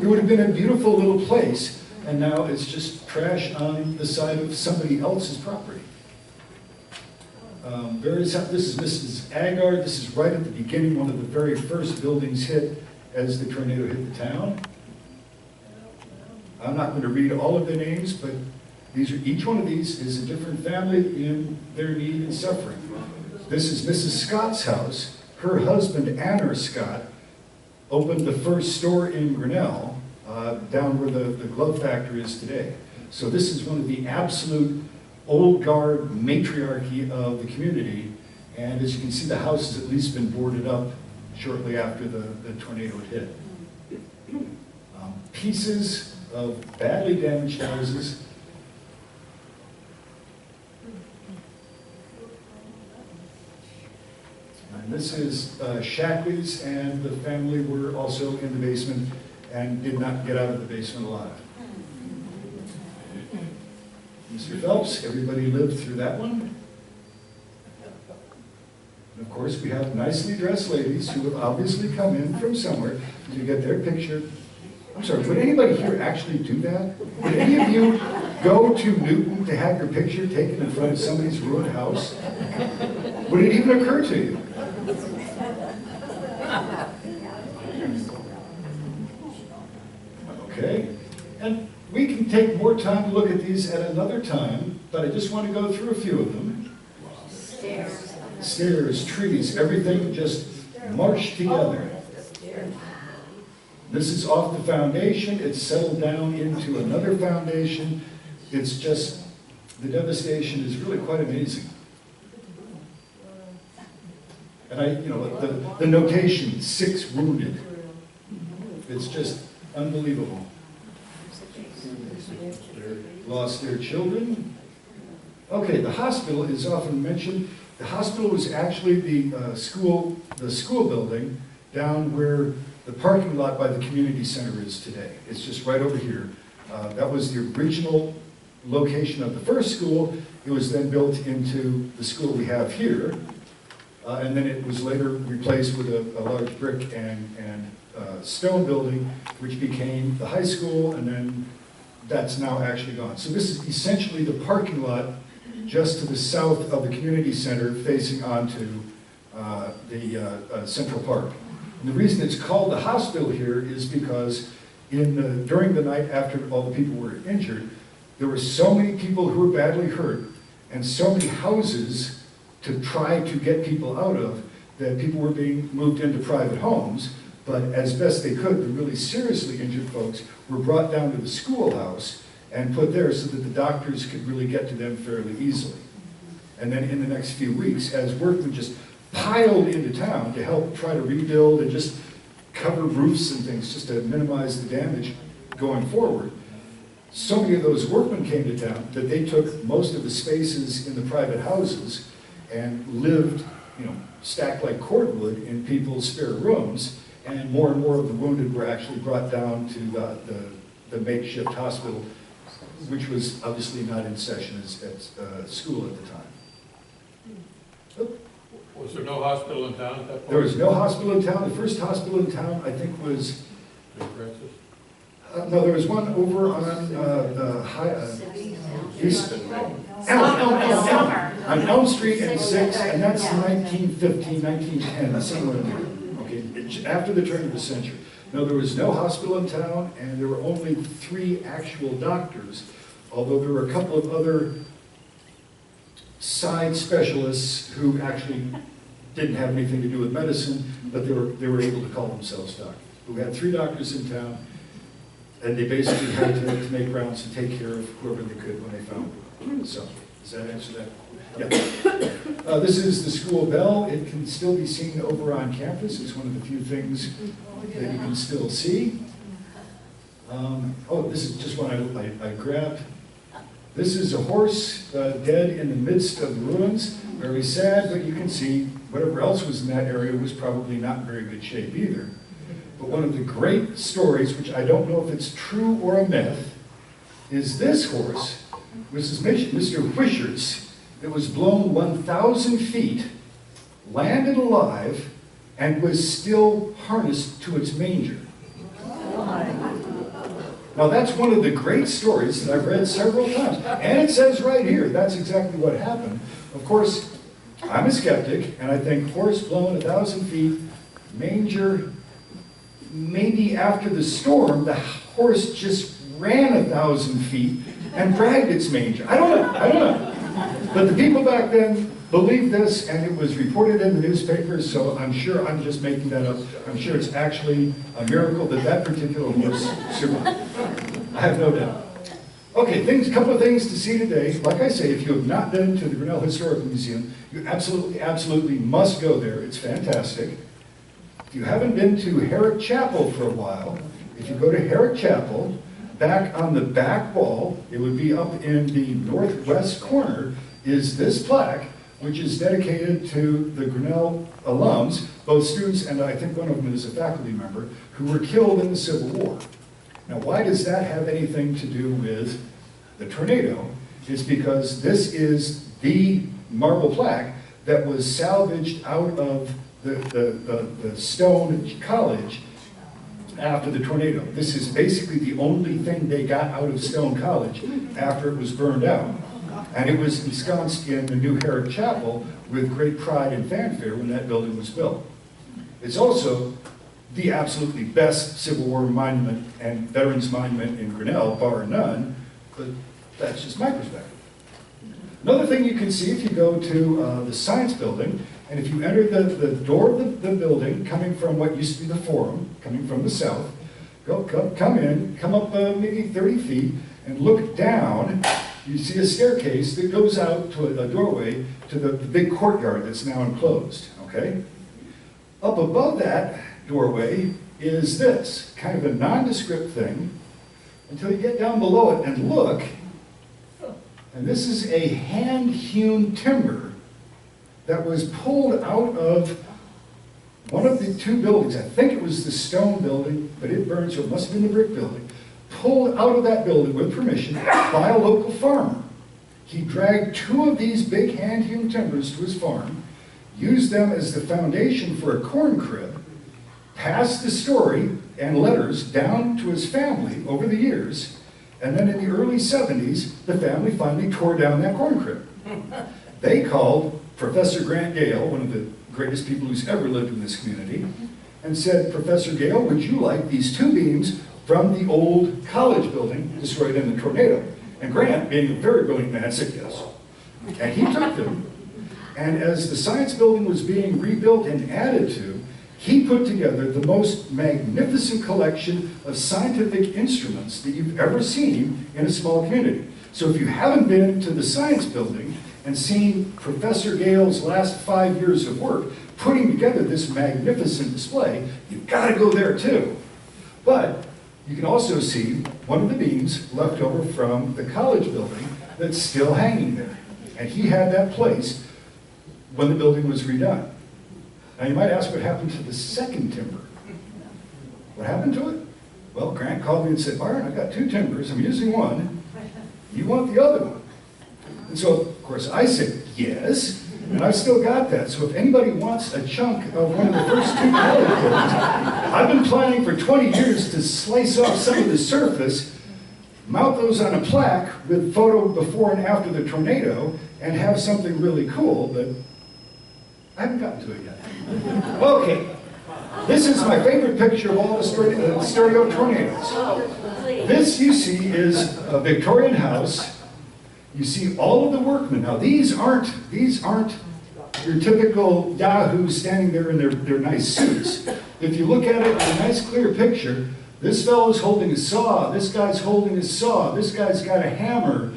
it would have been a beautiful little place, and now it's just trash on the side of somebody else's property. This is Mrs. Agar. This is right at the beginning, one of the very first buildings hit as the tornado hit the town. I'm not going to read all of the names, but each one of these is a different family in their need and suffering. This is Mrs. Scott's house. Her husband, Anner Scott, opened the first store in Grinnell, down where the glove factory is today. So this is one of the absolute old guard matriarchy of the community. And as you can see, the house has at least been boarded up shortly after the tornado had hit. Pieces of badly damaged houses. And this is Shackley's, and the family were also in the basement and did not get out of the basement alive. Mr. Phelps, everybody lived through that one. And of course, we have nicely dressed ladies who have obviously come in from somewhere to get their picture. I'm sorry, would anybody here actually do that? Would any of you go to Newton to have your picture taken in front of somebody's ruined house? Would it even occur to you? Okay, and we can take more time to look at these at another time, but I just want to go through a few of them. Stairs, trees, everything just marched together. This is off the foundation. It's settled down into another foundation. It's just, the devastation is really quite amazing. And the notation, 6 wounded. It's just unbelievable. Lost their children. Okay, the hospital is often mentioned. The hospital was actually the school building down where the parking lot by the community center is today. It's just right over here. That was the original location of the first school. It was then built into the school we have here. And then it was later replaced with a large brick and stone building, which became the high school, and then that's now actually gone. So this is essentially the parking lot just to the south of the community center facing onto Central Park. And the reason it's called the hospital here is because during the night after all the people were injured, there were so many people who were badly hurt and so many houses to try to get people out of that people were being moved into private homes, but as best they could, the really seriously injured folks were brought down to the schoolhouse and put there so that the doctors could really get to them fairly easily. And then in the next few weeks, as workmen just piled into town to help try to rebuild and just cover roofs and things just to minimize the damage going forward, so many of those workmen came to town that they took most of the spaces in the private houses and lived, stacked like cordwood in people's spare rooms, and more of the wounded were actually brought down to the makeshift hospital, which was obviously not in session at school at the time. Was there no hospital in town at that point? There was no hospital in town. The first hospital in town, I think, was... Francis? No, there was one over on on Elm Street and 6th, and that's 1915, 1910, somewhere in there. Okay, after the turn of the century. No, there was no hospital in town, and there were only 3 actual doctors, although there were a couple of other side specialists who actually didn't have anything to do with medicine, but they were able to call themselves doctors. We had 3 doctors in town, and they basically had to make rounds and take care of whoever they could when they found them. So, does that answer that? Yeah. This is the school bell. It can still be seen over on campus. It's one of the few things that you can still see. Oh, this is just one I grabbed. This is a horse dead in the midst of the ruins. Very sad, but you can see whatever else was in that area was probably not in very good shape either. But one of the great stories, which I don't know if it's true or a myth, is this horse, which is Mr. Wishart's, that was blown 1,000 feet, landed alive, and was still harnessed to its manger. Now that's one of the great stories that I've read several times. And it says right here, that's exactly what happened. Of course, I'm a skeptic, and I think horse blown 1,000 feet, manger. Maybe after the storm, the horse just ran 1,000 feet and dragged its manger. I don't know. But the people back then believed this, and it was reported in the newspapers, so I'm sure I'm just making that up. I'm sure it's actually a miracle that that particular horse survived. I have no doubt. Okay, couple of things to see today. Like I say, if you have not been to the Grinnell Historical Museum, you absolutely must go there. It's fantastic. If you haven't been to Herrick Chapel for a while, if you go to Herrick Chapel, back on the back wall, it would be up in the northwest corner, is this plaque, which is dedicated to the Grinnell alums, both students and I think one of them is a faculty member, who were killed in the Civil War. Now, why does that have anything to do with the tornado? It's because this is the marble plaque that was salvaged out of the Stone College after the tornado. This is basically the only thing they got out of Stone College after it was burned out. And it was ensconced in the new Herrick Chapel with great pride and fanfare when that building was built. It's also the absolutely best Civil War monument and Veterans Monument in Grinnell, bar none, but that's just my perspective. Another thing you can see if you go to the Science Building, and if you enter the door of the building, coming from what used to be the Forum, coming from the south, come in, come up maybe 30 feet, and look down, you see a staircase that goes out to a doorway to the big courtyard that's now enclosed, okay? Up above that doorway is this, kind of a nondescript thing, until you get down below it and look, and this is a hand-hewn timber that was pulled out of one of the 2 buildings. I think it was the stone building, but it burned, so it must have been the brick building. Pulled out of that building with permission by a local farmer. He dragged 2 of these big hand-hewn timbers to his farm, used them as the foundation for a corn crib, passed the story and letters down to his family over the years, and then in the early 70s, the family finally tore down that corn crib. They called Professor Grant Gale, one of the greatest people who's ever lived in this community, and said, Professor Gale, would you like these 2 beams from the old college building destroyed in the tornado? And Grant, being a very brilliant man, said yes. And he took them, and as the science building was being rebuilt and added to, he put together the most magnificent collection of scientific instruments that you've ever seen in a small community. So if you haven't been to the science building and seen Professor Gale's last 5 years of work putting together this magnificent display, you've got to go there too. But you can also see one of the beams left over from the college building that's still hanging there. And he had that placed when the building was redone. Now you might ask what happened to the second timber. What happened to it? Well, Grant called me and said, Byron, I've got 2 timbers, I'm using one. You want the other one? And so, of course, I said, yes, and I've still got that. So if anybody wants a chunk of one of the first 2 college buildings, I've been planning for 20 years to slice off some of the surface, mount those on a plaque with photo before and after the tornado, and have something really cool, but I haven't gotten to it yet. Okay, this is my favorite picture of all the stereo tornadoes. This, you see, is a Victorian house. You see all of the workmen. Now, these aren't your typical yahoos standing there in their nice suits. If you look at it in a nice clear picture, this fellow's holding a saw, this guy's holding a saw, this guy's got a hammer,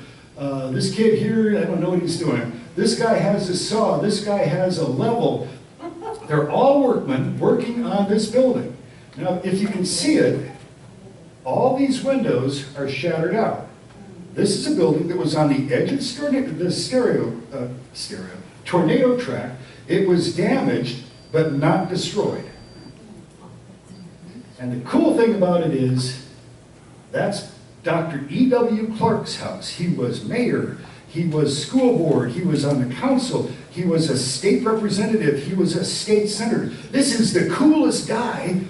this kid here, I don't know what he's doing. This guy has a saw, this guy has a level. They're all workmen working on this building. Now, if you can see it, all these windows are shattered out. This is a building that was on the edge of the tornado track. It was damaged, but not destroyed. And the cool thing about it is, that's Dr. E.W. Clark's house. He was mayor, he was school board, he was on the council, he was a state representative, he was a state senator. This is the coolest guy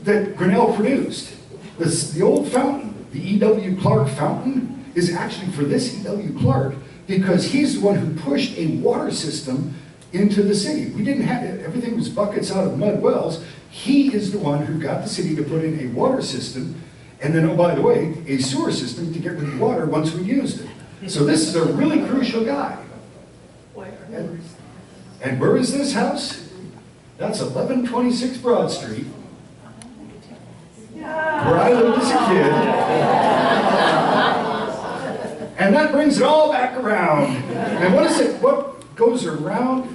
that Grinnell produced. The old fountain, the E.W. Clark fountain, is actually for this E.W. Clark because he's the one who pushed a water system into the city. We didn't have it. Everything was buckets out of mud wells. He is the one who got the city to put in a water system and then, oh, by the way, a sewer system to get rid of water once we used it. So this is a really crucial guy. And where is this house? That's 1126 Broad Street, where I lived as a kid. And that brings it all back around. And what is it? What goes around?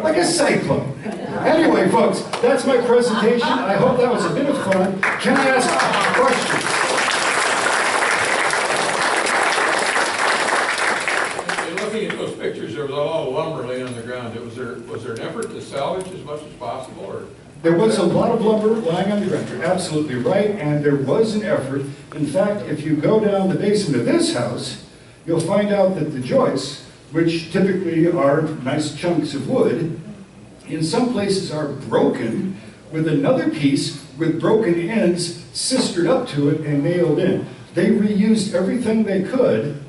Like a cyclone. Anyway, folks, that's my presentation. I hope that was a bit of fun. Can I ask questions? Looking at those pictures, there was all lumber laying on the ground. Was there an effort to salvage as much as possible, or? There was a lot of lumber lying on the ground. You're absolutely right, and there was an effort. In fact, if you go down the basement of this house, you'll find out that the joists, which typically are nice chunks of wood, in some places are broken with another piece with broken ends sistered up to it and nailed in. They reused everything they could.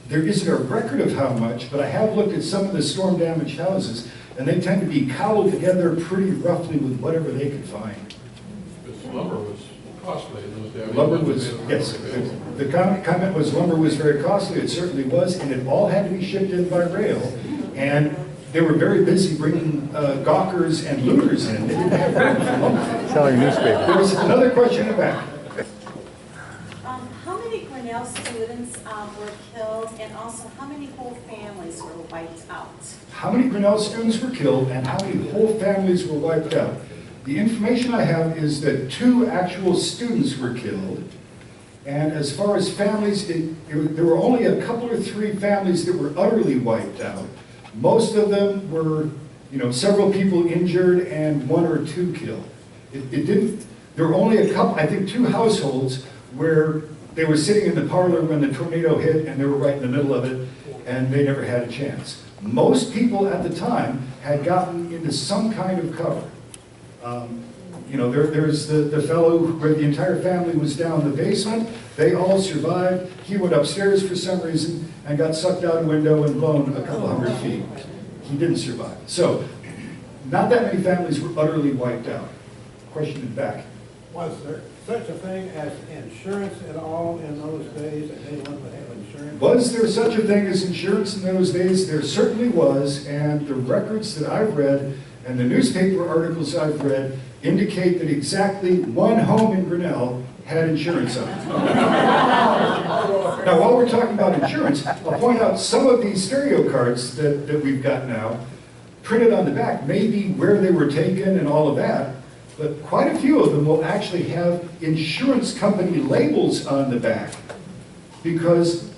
There isn't a record of how much, but I have looked at some of the storm-damaged houses, and they tend to be cobbled together pretty roughly with whatever they could find. Because lumber was costly in those days. Lumber was, yes, the comment was lumber was very costly. It certainly was, and it all had to be shipped in by rail. And they were very busy bringing gawkers and looters in. They didn't have room for lumber. Selling newspapers. There was another question in the back. How many Grinnell students were killed, and also how many whole families were wiped out? How many Grinnell students were killed and how many whole families were wiped out? The information I have is that 2 actual students were killed. And as far as families, there were only a couple or 3 families that were utterly wiped out. Most of them were, several people injured and 1 or 2 killed. There were only a couple, I think 2 households where they were sitting in the parlor when the tornado hit and they were right in the middle of it and they never had a chance. Most people at the time had gotten into some kind of cover. There's the fellow where the entire family was down in the basement. They all survived. He went upstairs for some reason and got sucked out a window and blown a couple hundred feet. he didn't survive. So, not that many families were utterly wiped out. Question in the back. Was there such a thing as insurance at all in those days, that anyone would have insurance? Was there such a thing as insurance in those days? There certainly was, and the records that I've read and the newspaper articles I've read indicate that exactly one home in Grinnell had insurance on it. Now, while we're talking about insurance, I'll point out some of these stereo cards that we've got now, printed on the back, maybe where they were taken and all of that, but quite a few of them will actually have insurance company labels on the back, because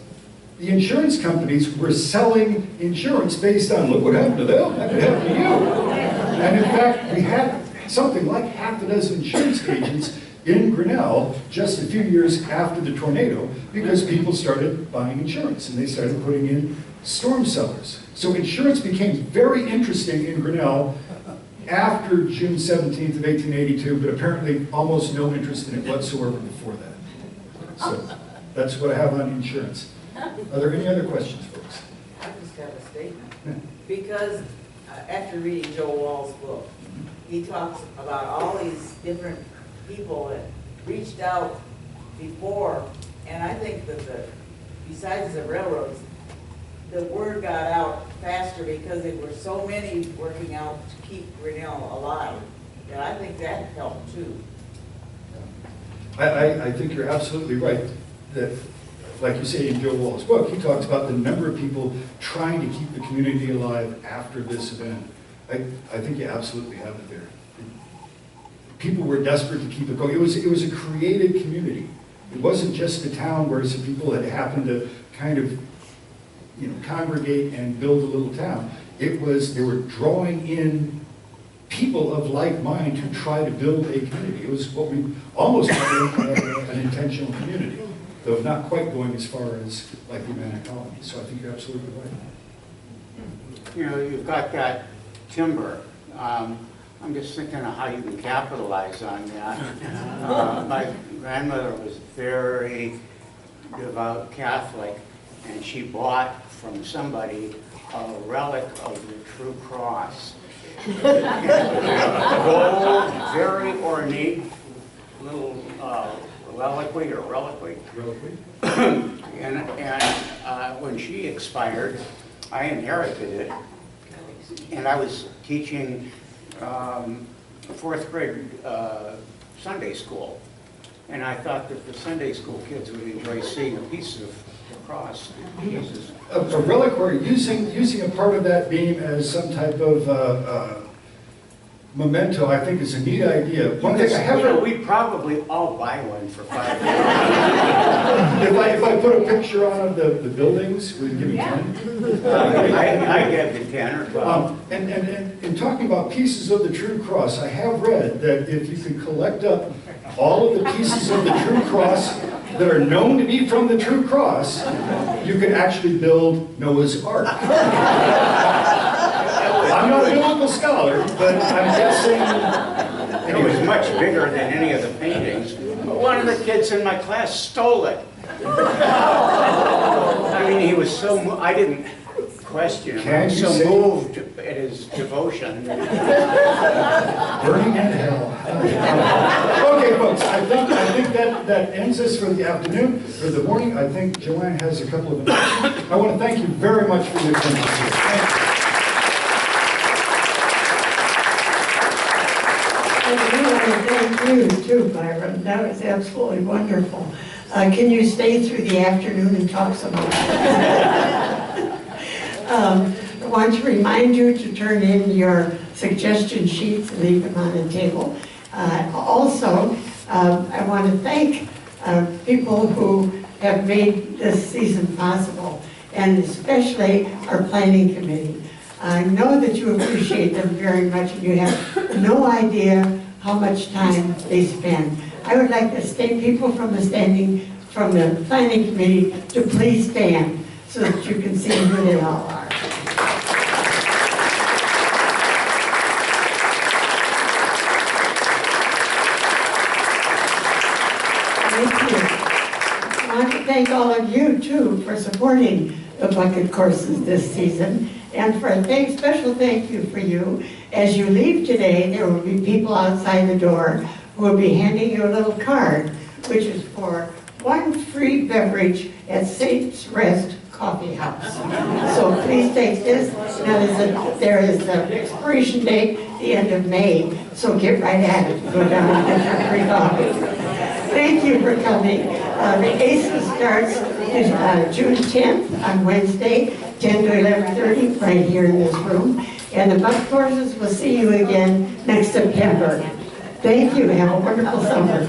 the insurance companies were selling insurance based on, look what happened to them, that could happen to you. And in fact, we had something like half a dozen insurance agents in Grinnell just a few years after the tornado, because people started buying insurance and they started putting in storm cellars. So insurance became very interesting in Grinnell after June 17th of 1882, but apparently almost no interest in it whatsoever before that. So that's what I have on insurance. Are there any other questions, folks? I just have a statement. Because after reading Joe Wall's book, he talks about all these different people that reached out before, and I think that besides the railroads, the word got out faster because there were so many working out to keep Grinnell alive, and I think that helped too. I think you're absolutely right. That, like you say in Joe Wall's book, he talks about the number of people trying to keep the community alive after this event. I think you absolutely have it there. People were desperate to keep it going. It was a created community. It wasn't just a town where some people had happened to kind of, congregate and build a little town. They were drawing in people of like mind to try to build a community. It was what we almost call an intentional community, though not quite going as far as like the Humana Colony. So I think you're absolutely right. You've got that timber. I'm just thinking of how you can capitalize on that. My grandmother was very devout Catholic, and she bought from somebody a relic of the True Cross. Gold, very ornate little reliquary. And when she expired, I inherited it, and I was teaching fourth grade Sunday school, and I thought that the Sunday school kids would enjoy seeing a piece of the cross. Jesus. A reliquary, using a part of that beam as some type of memento, I think is a neat idea. One thing I have, we'd probably all buy one for $5. if I put a picture on of the buildings, would you give me 10? I give you 10 or 12. And in talking about pieces of the True Cross, I have read that if you could collect up all of the pieces of the True Cross that are known to be from the True Cross, you could actually build Noah's Ark. I'm not a biblical scholar, but I'm guessing it was much bigger than any of the paintings. But one of the kids in my class stole it. I mean, he was so I didn't question him. I was so moved at his devotion. Burning in hell. Okay, folks, I think that ends us for the afternoon. For the morning, I think Joanne has a couple of announcements. I want to thank you very much for your attendance here. Thank you. And we want to thank you too, Byron. That was absolutely wonderful. Can you stay through the afternoon and talk some more? I want to remind you to turn in your suggestion sheets and leave them on the table. Also, I want to thank people who have made this season possible, and especially our planning committee. I know that you appreciate them very much, and you have no idea how much time they spend. I would like to thank people from the planning committee to please stand so that you can see who they all are. Thank you. I want to thank all of you too for supporting the bucket courses this season. And for a special thank you for you. As you leave today, there will be people outside the door who will be handing you a little card, which is for one free beverage at Saints Rest Coffee House. So please take this. Now there is an expiration date, the end of May, so get right at it. Go down and get your free coffee. Thank you for coming. The ACES starts June 10th on Wednesday, 10 to 11:30, right here in this room. And the bucket courses, will see you again next September. Thank you. Have a wonderful summer.